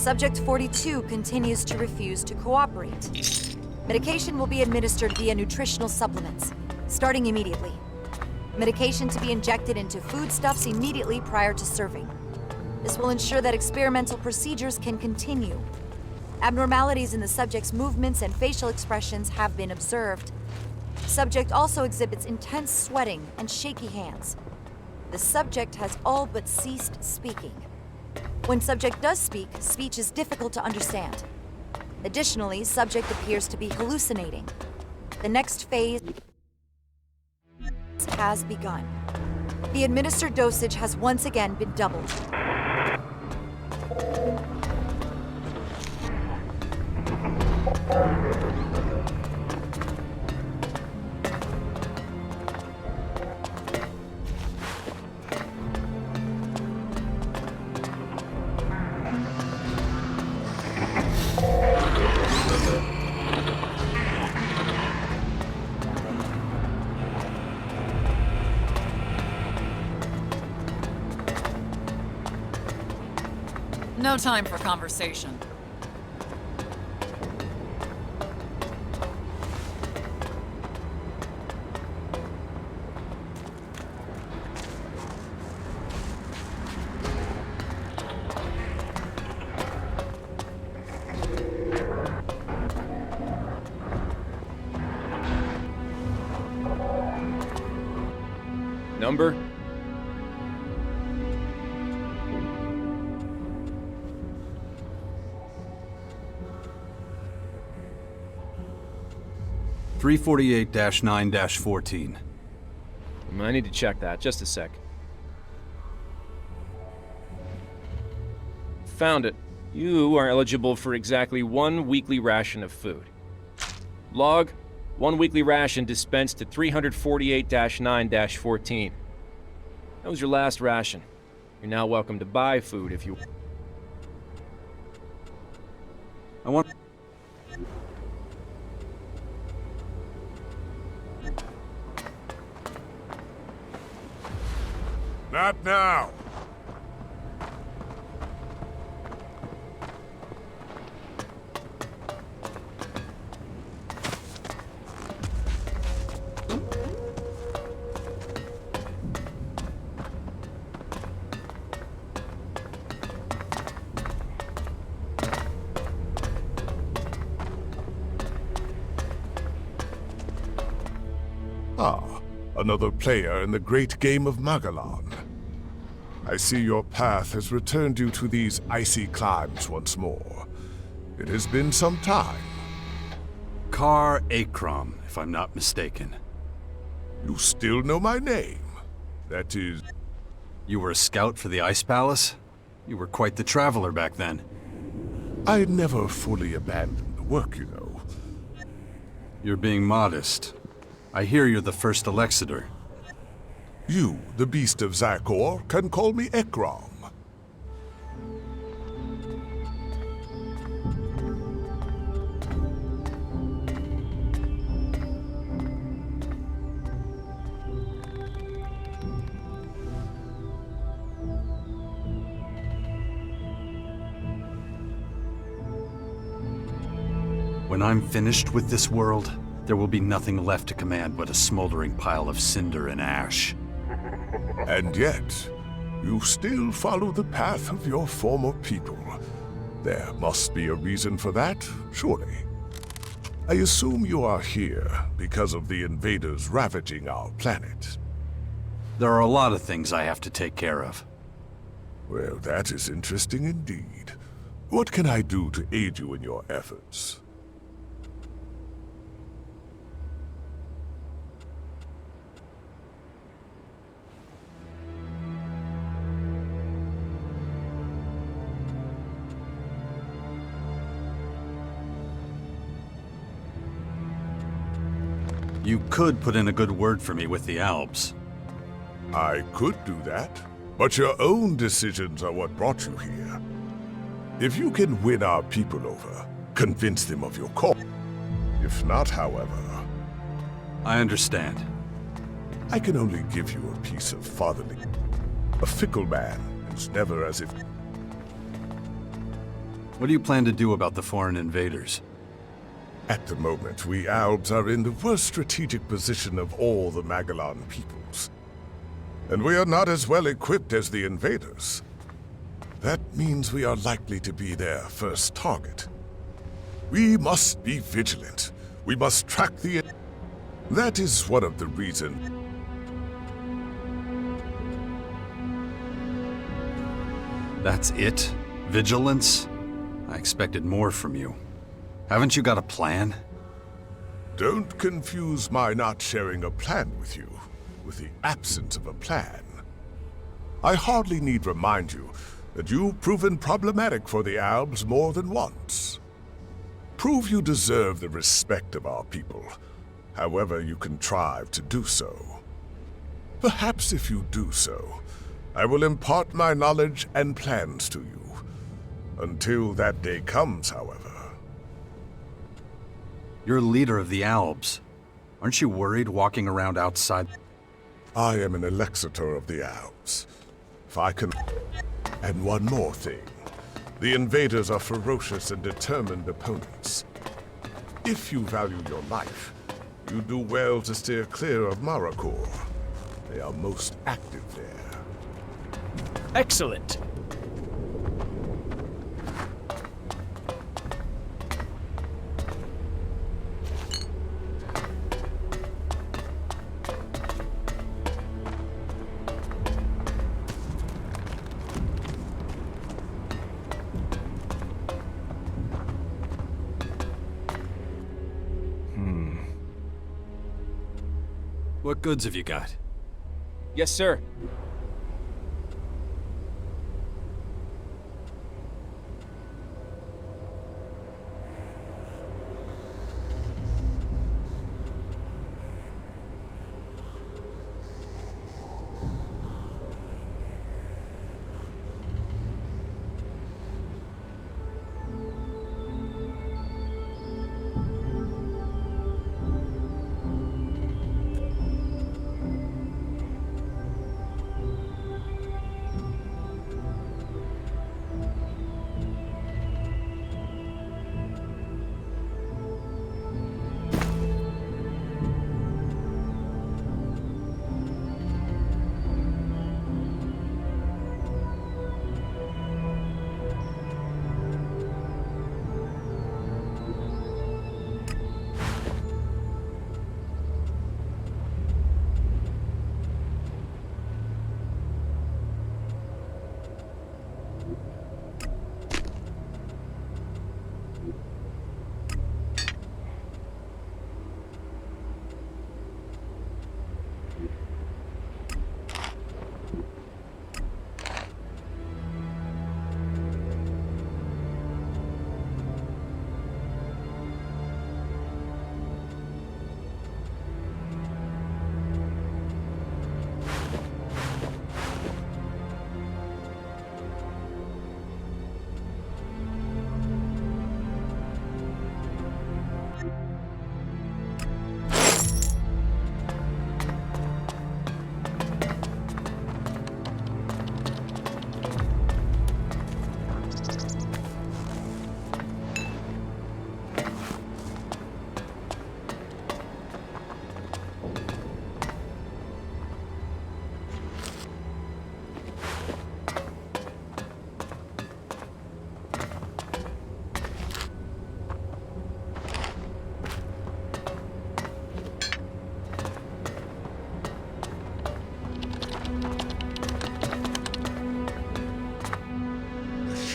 Subject 42 continues to refuse to cooperate. Medication will be administered via nutritional supplements, starting immediately. Medication to be injected into foodstuffs immediately prior to serving. This will ensure that experimental procedures can continue. Abnormalities in the subject's movements and facial expressions have been observed. Subject also exhibits intense sweating and shaky hands. The subject has all but ceased speaking. When subject does speak, speech is difficult to understand. Additionally, subject appears to be hallucinating. The next phase has begun. The administered dosage has once again been doubled. No time for conversation. Number? (348-9-14). I need to check that. Just a sec. Found it. You are eligible for exactly 1 weekly ration of food. Log, 1 weekly ration dispensed to 348-9-14. That was your last ration. You're now welcome to buy food if you... I want... Not now! Ah, another player in the great game of Magellan. I see your path has returned you to these icy climes once more. It has been some time. Kar Akram, if I'm not mistaken. You still know my name. That is... You were a scout for the Ice Palace? You were quite the traveler back then. I never fully abandoned the work, you know. You're being modest. I hear you're the first Elexiter. You, the beast of Zakor, can call me Ekram. When I'm finished with this world, there will be nothing left to command but a smoldering pile of cinder and ash. And yet, you still follow the path of your former people. There must be a reason for that, surely. I assume you are here because of the invaders ravaging our planet. There are a lot of things I have to take care of. Well, that is interesting indeed. What can I do to aid you in your efforts? You could put in a good word for me with the Albs. I could do that, but your own decisions are what brought you here. If you can win our people over, convince them of your cause. If not, however... I understand. I can only give you a piece of fatherly... A fickle man who's never as if... What do you plan to do about the foreign invaders? At the moment, we Albs are in the worst strategic position of all the Magellan peoples. and we are not as well equipped as the invaders. That means we are likely to be their first target. We must be vigilant. We must track the... That is one of the reasons... That's it? Vigilance? I expected more from you. Haven't you got a plan? Don't confuse my not sharing a plan with you with the absence of a plan. I hardly need remind you that you've proven problematic for the Albs more than once. Prove you deserve the respect of our people, however you contrive to do so. Perhaps if you do so, I will impart my knowledge and plans to you. Until that day comes, however. You're leader of the Albs. Aren't you worried walking around outside? I am an Elexator of the Albs. If I can... And one more thing. The invaders are ferocious and determined opponents. If you value your life, you do well to steer clear of Maracor. They are most active there. Excellent. What goods have you got? Yes, sir.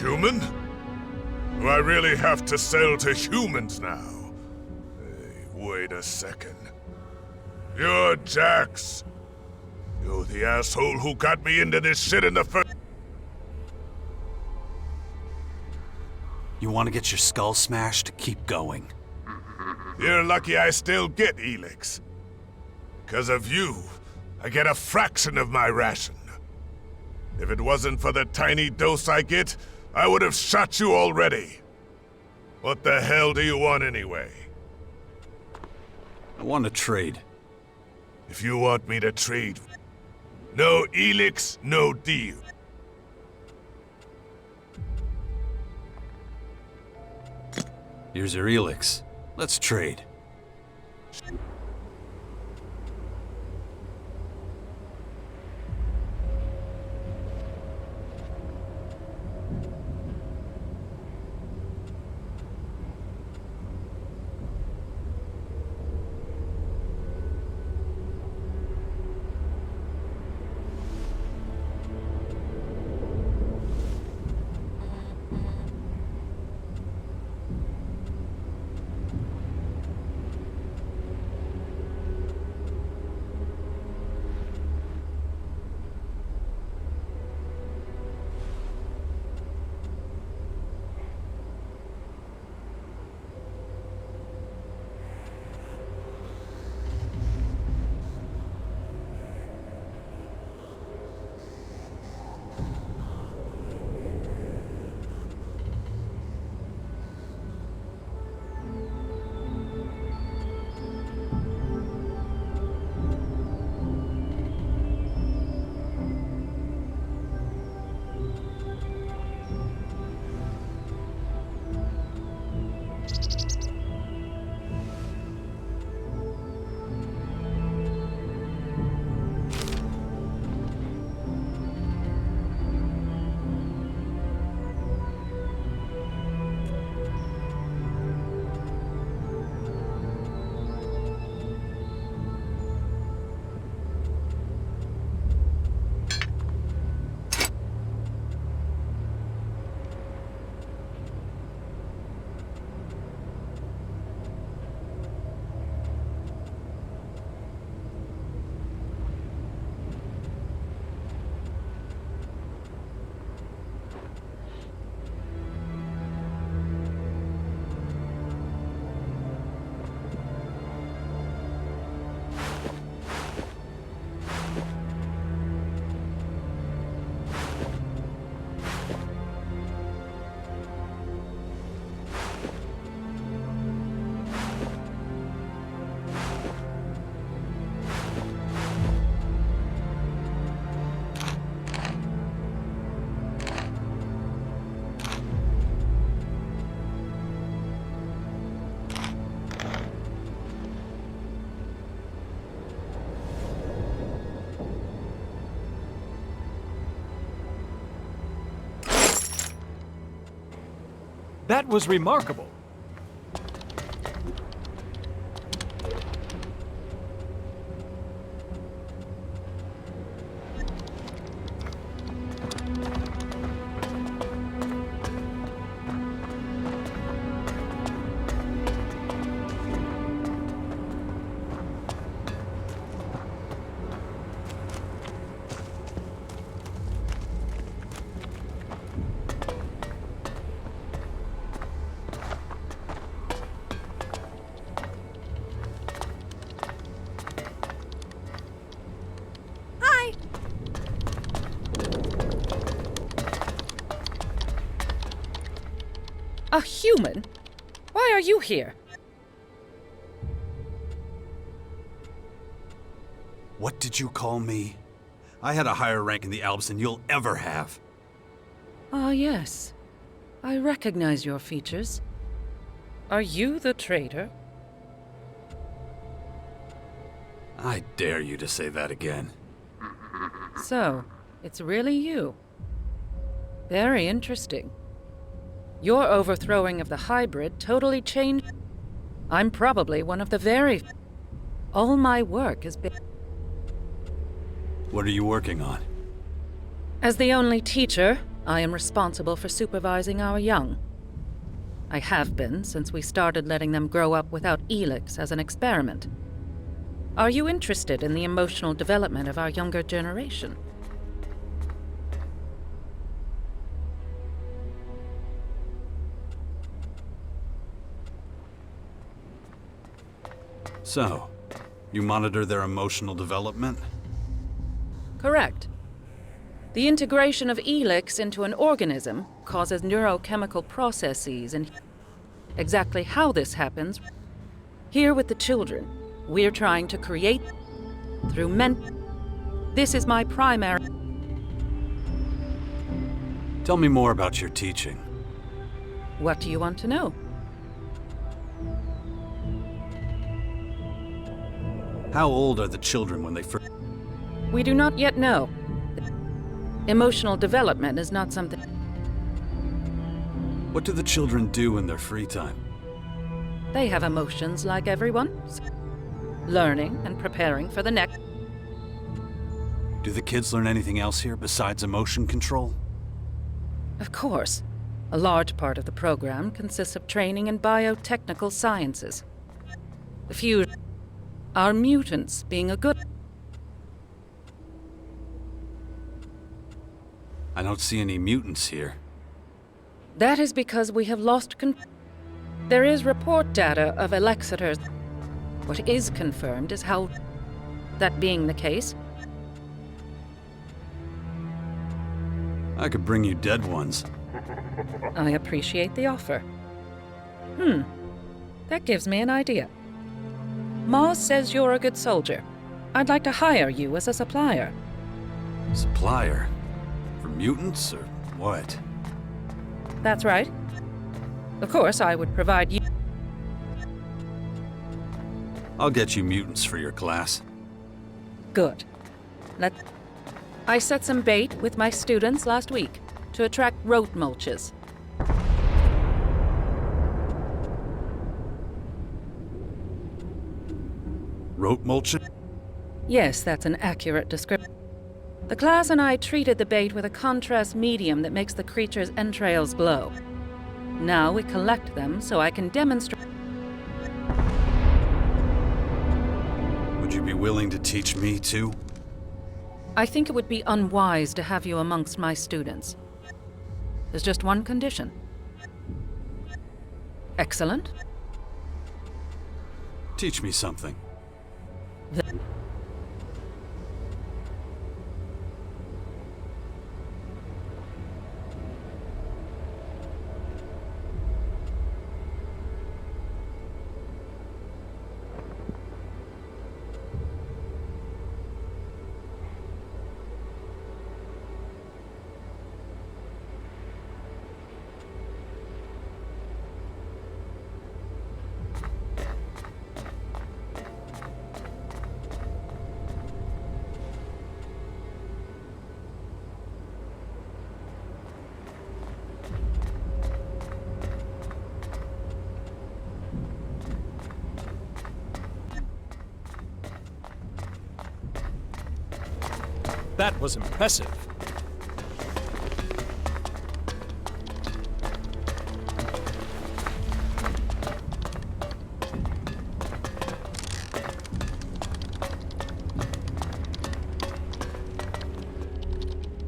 Human? Do I really have to sell to humans now? Hey, wait a second. You're Jax. You're the asshole who got me into this shit in the first... You want to get your skull smashed? Keep going. You're lucky I still get ELEX. Because of you, I get a fraction of my ration. If it wasn't for the tiny dose I get, I would have shot you already. What the hell do you want anyway? I want to trade. If you want me to trade, no ELEX, no deal. Here's your ELEX. Let's trade. That was remarkable. Hi. A human? Why are you here? What did you call me? I had a higher rank in the Albs than you'll ever have. Ah, yes. I recognize your features. Are you the traitor? I dare you to say that again. So, it's really you. Very interesting. Your overthrowing of the hybrid totally changed. I'm probably one of the very... All my work has been... What are you working on? As the only teacher, I am responsible for supervising our young. I have been since we started letting them grow up without ELEX as an experiment. Are you interested in the emotional development of our younger generation? So, you monitor their emotional development? Correct. The integration of ELEX into an organism causes neurochemical processes, and exactly how this happens, here with the children, we're trying to create through This is my primary... Tell me more about your teaching. What do you want to know? How old are the children when they first... We do not yet know. Emotional development is not something... What do the children do in their free time? They have emotions like everyone. Learning and preparing for the next... Do the kids learn anything else here besides emotion control? Of course. A large part of the program consists of training in biotechnical sciences. The few... Our mutants being a good... I don't see any mutants here. That is because we have lost There is report data of elexitors. What is confirmed is how... That being the case... I could bring you dead ones. I appreciate the offer. That gives me an idea. Maz says you're a good soldier. I'd like to hire you as a supplier. Supplier? For mutants, or what? That's right. Of course, I would provide you... I'll get you mutants for your class. Good. I set some bait with my students last week to attract rote mulches. Rote mulch? Yes, that's an accurate description. The class and I treated the bait with a contrast medium that makes the creature's entrails glow. Now we collect them so I can demonstrate... Would you be willing to teach me too? I think it would be unwise to have you amongst my students. There's just one condition. Excellent. Teach me something. That was impressive.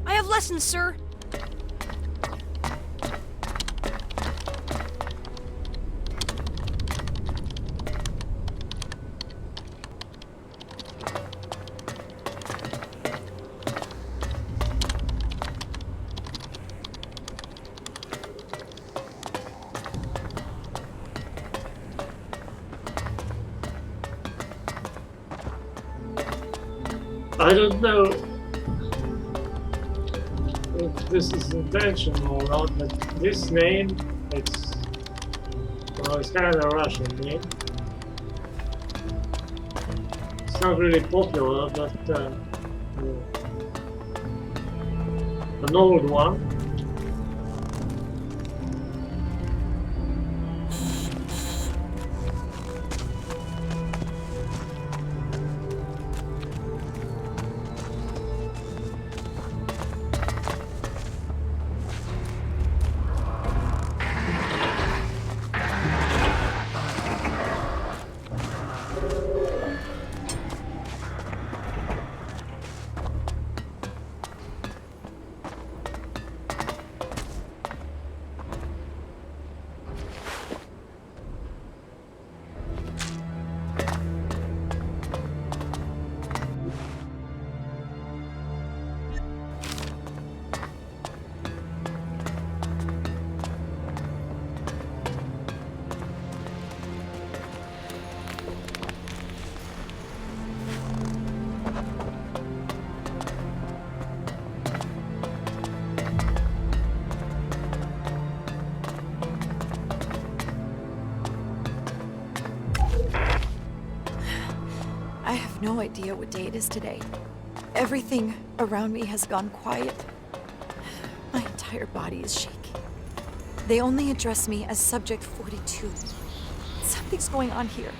I have lessons, sir. I don't know if this is intentional or not, but this name, it's kind of a Russian name. It's not really popular, but an old one. I have no idea what day it is today. Everything around me has gone quiet. My entire body is shaking. They only address me as Subject 42. Something's going on here,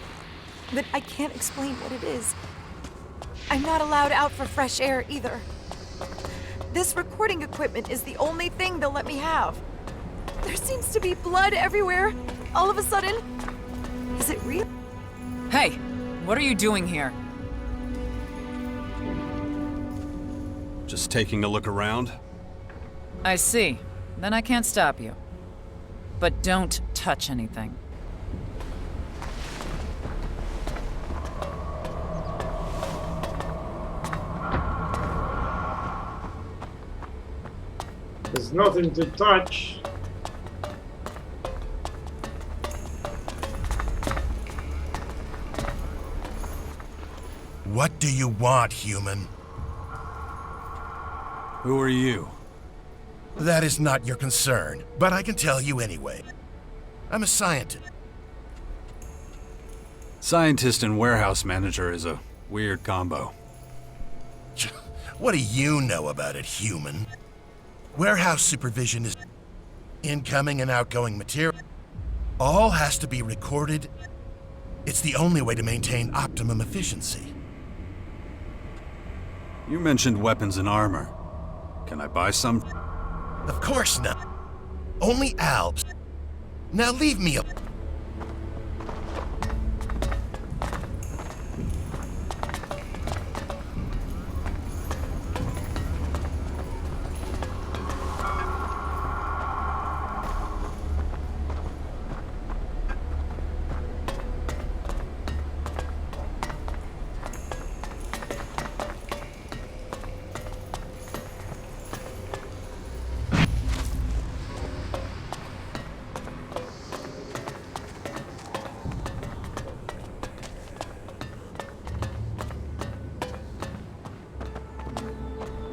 but I can't explain what it is. I'm not allowed out for fresh air either. This recording equipment is the only thing they'll let me have. There seems to be blood everywhere, all of a sudden. Is it real? Hey, what are you doing here? Just taking a look around? I see. Then I can't stop you. But don't touch anything. There's nothing to touch. What do you want, human? Who are you? That is not your concern, but I can tell you anyway. I'm a scientist. Scientist and warehouse manager is a weird combo. What do you know about it, human? Warehouse supervision is incoming and outgoing material. All has to be recorded. It's the only way to maintain optimum efficiency. You mentioned weapons and armor. Can I buy some? Of course not. Only Albs. Now leave me alone.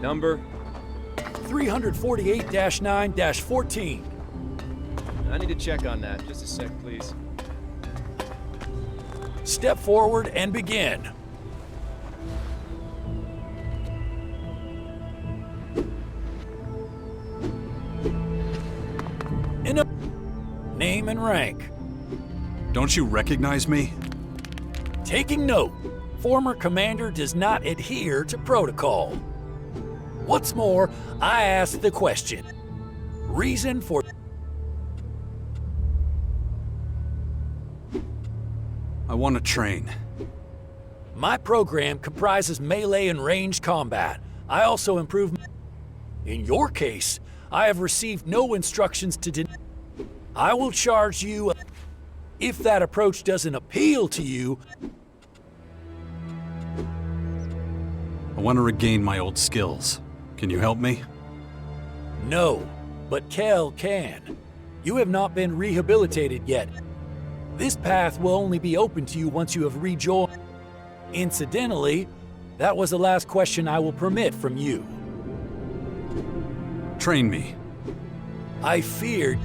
Number? 348-9-14. I need to check on that. Just a sec, please. Step forward and begin. Name and rank. Don't you recognize me? Taking note. Former commander does not adhere to protocol. What's more, I asked the question. Reason for... I want to train. My program comprises melee and ranged combat. I also improve... In your case, I have received no instructions to I will charge you... If that approach doesn't appeal to you... I want to regain my old skills. Can you help me? No, but Kel can. You have not been rehabilitated yet. This path will only be open to you once you have rejoined. Incidentally, that was the last question I will permit from you. Train me. I feared...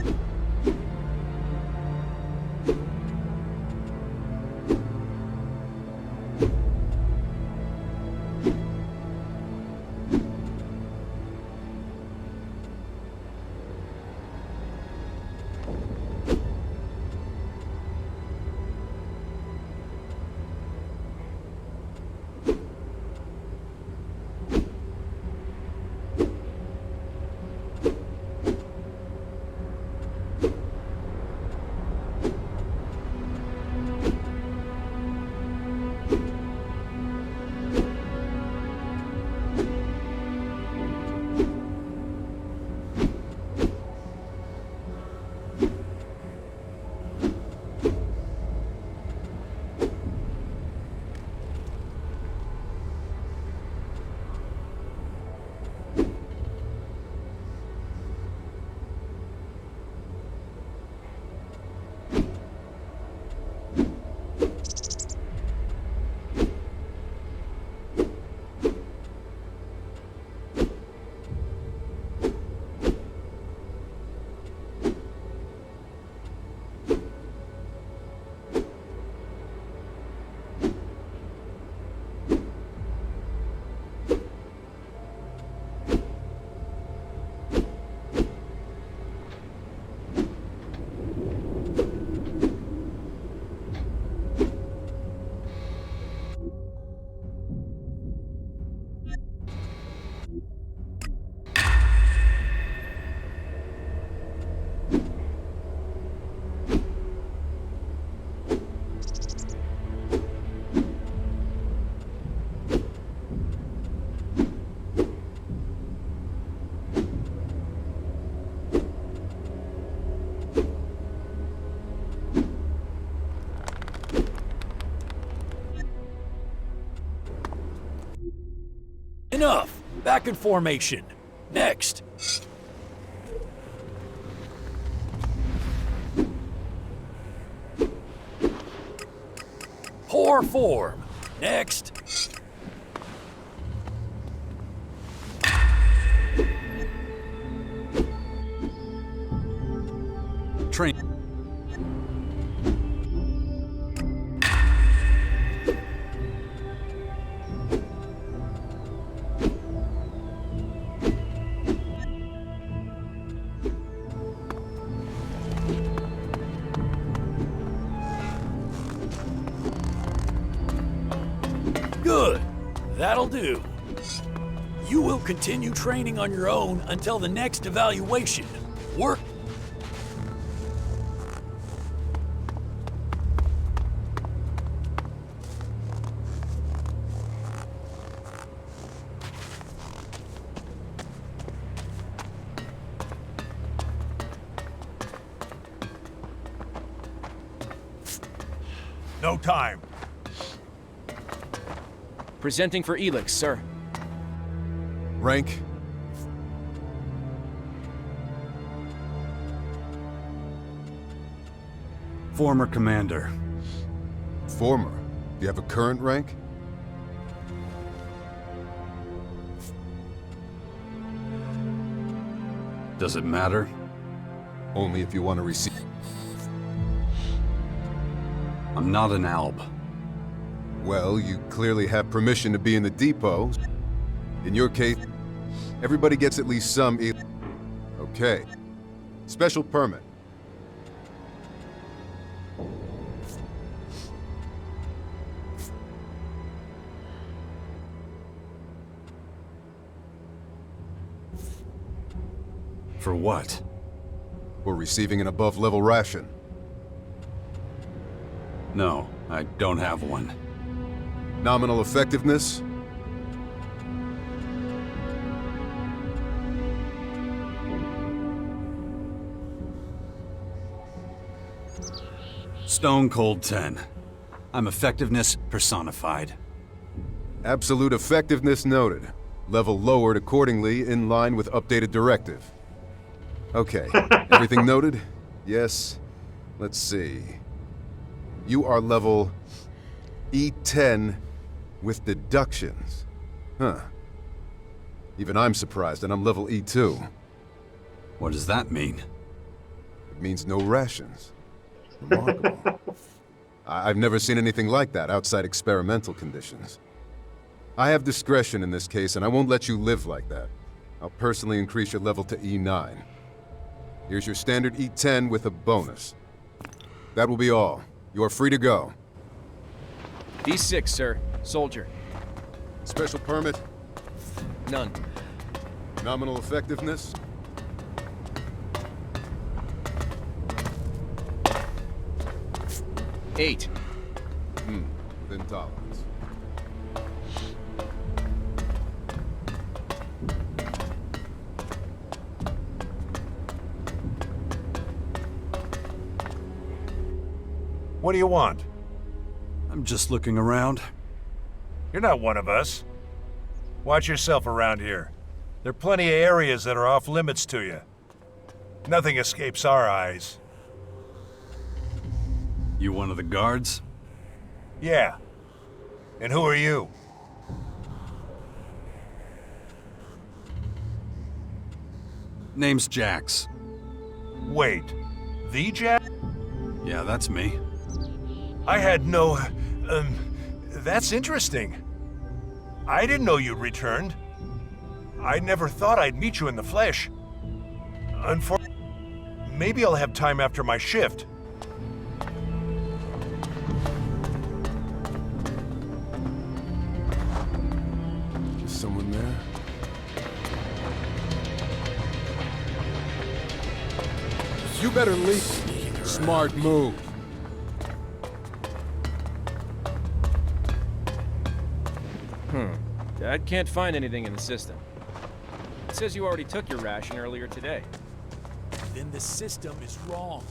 Enough! Back in formation. Next. Poor form. Next. Train. Good. That'll do. You will continue training on your own until the next evaluation. Work. No time. Presenting for ELEX, sir. Rank? Former commander. Former? Do you have a current rank? Does it matter? Only if you want to receive... I'm not an Alb. Well, you clearly have permission to be in the depot. In your case, everybody gets at least some Okay. Special permit. For what? For receiving an above-level ration. No, I don't have one. Nominal effectiveness? Stone Cold 10. I'm effectiveness personified. Absolute effectiveness noted. Level lowered accordingly in line with updated directive. Okay, everything noted? Yes. Let's see. You are level E10 with deductions. Huh. Even I'm surprised, and I'm level E2. What does that mean? It means no rations. Remarkable. I've never seen anything like that outside experimental conditions. I have discretion in this case, and I won't let you live like that. I'll personally increase your level to E9. Here's your standard E10 with a bonus. That will be all. You are free to go. D6, sir. Soldier. Special permit? None. Nominal effectiveness? Eight. Within tolerance. What do you want? I'm just looking around. You're not one of us. Watch yourself around here. There are plenty of areas that are off limits to you. Nothing escapes our eyes. You one of the guards? Yeah. And who are you? Name's Jax. Wait. The Jack? Yeah, that's me. I had no... that's interesting. I didn't know you'd returned. I never thought I'd meet you in the flesh. Unfortunately, maybe I'll have time after my shift. Is someone there? You better leave. Smart move. Dad can't find anything in the system. It says you already took your ration earlier today. Then the system is wrong.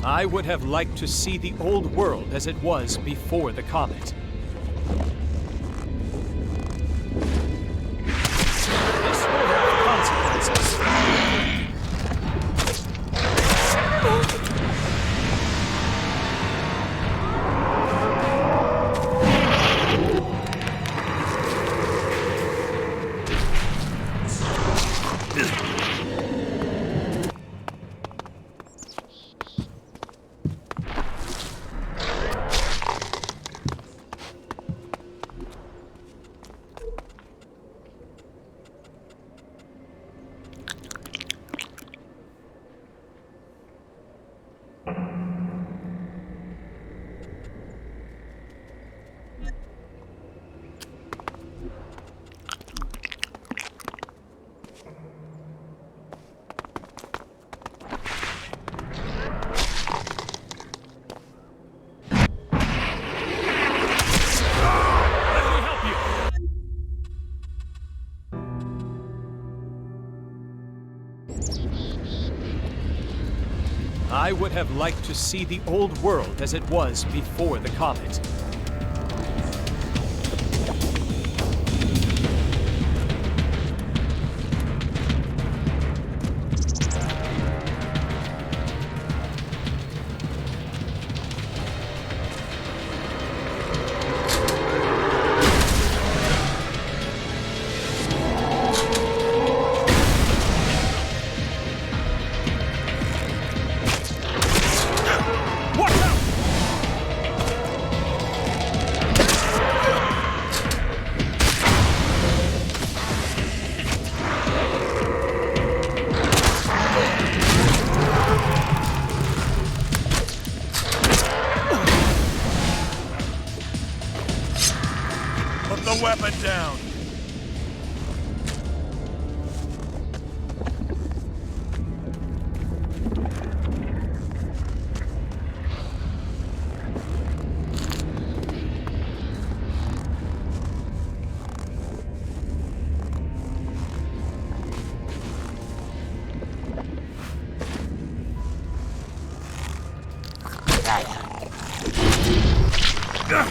I would have liked to see the old world as it was before the comet. This will have consequences. I would have liked to see the old world as it was before the comet. the weapon down!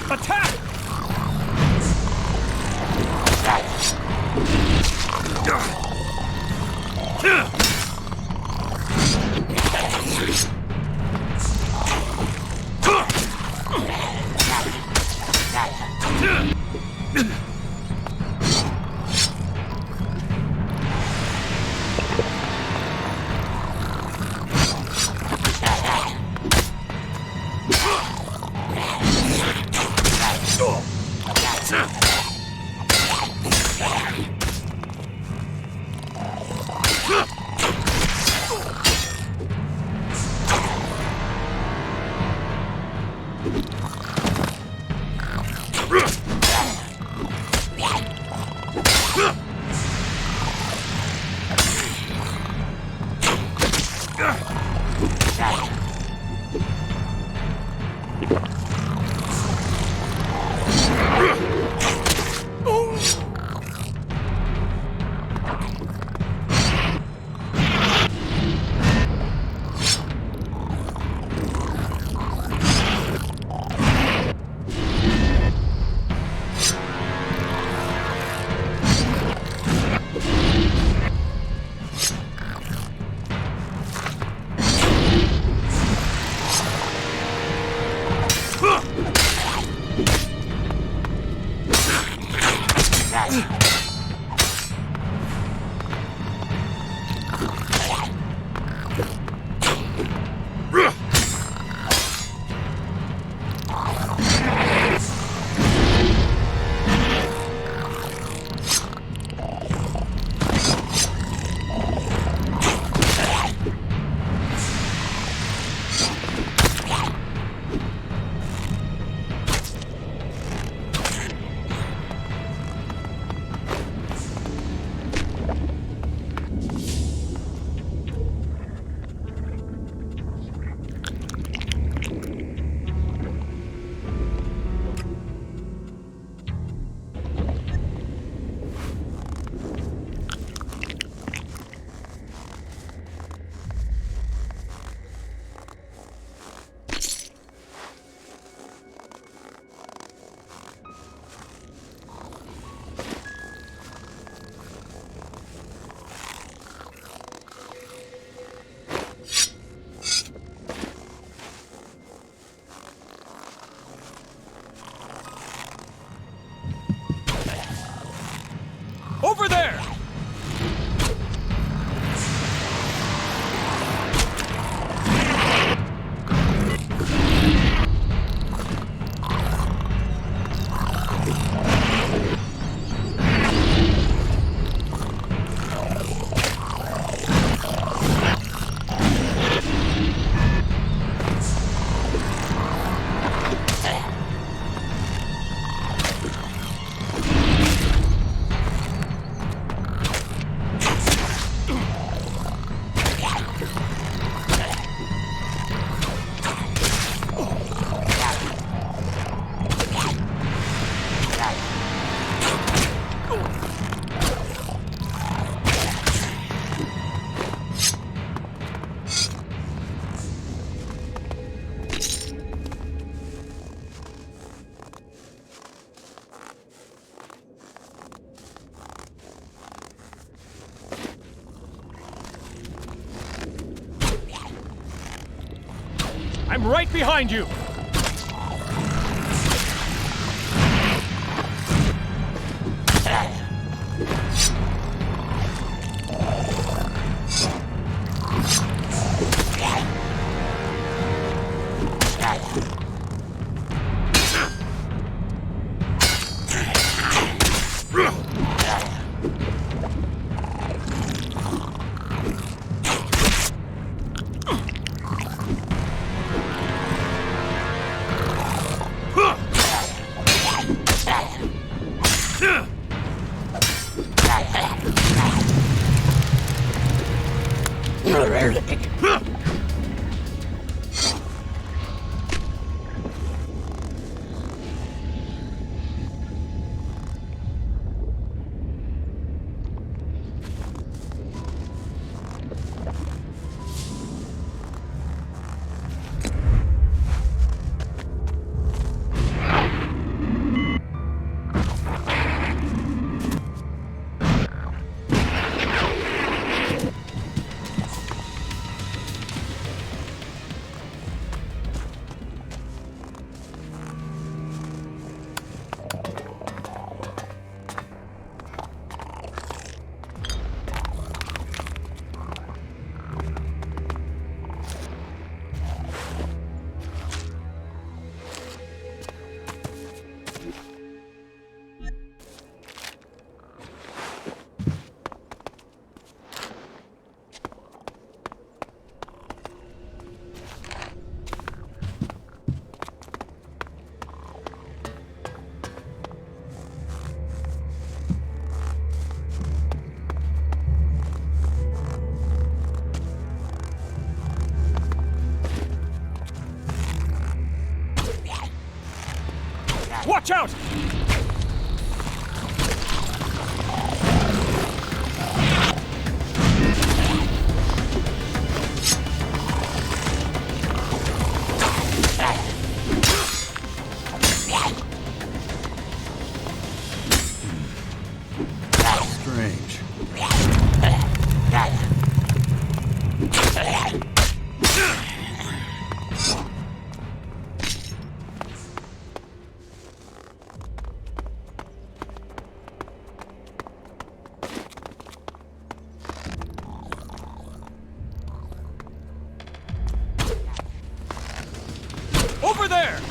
Attack! I'm right behind you! Watch out! Strange. Over there!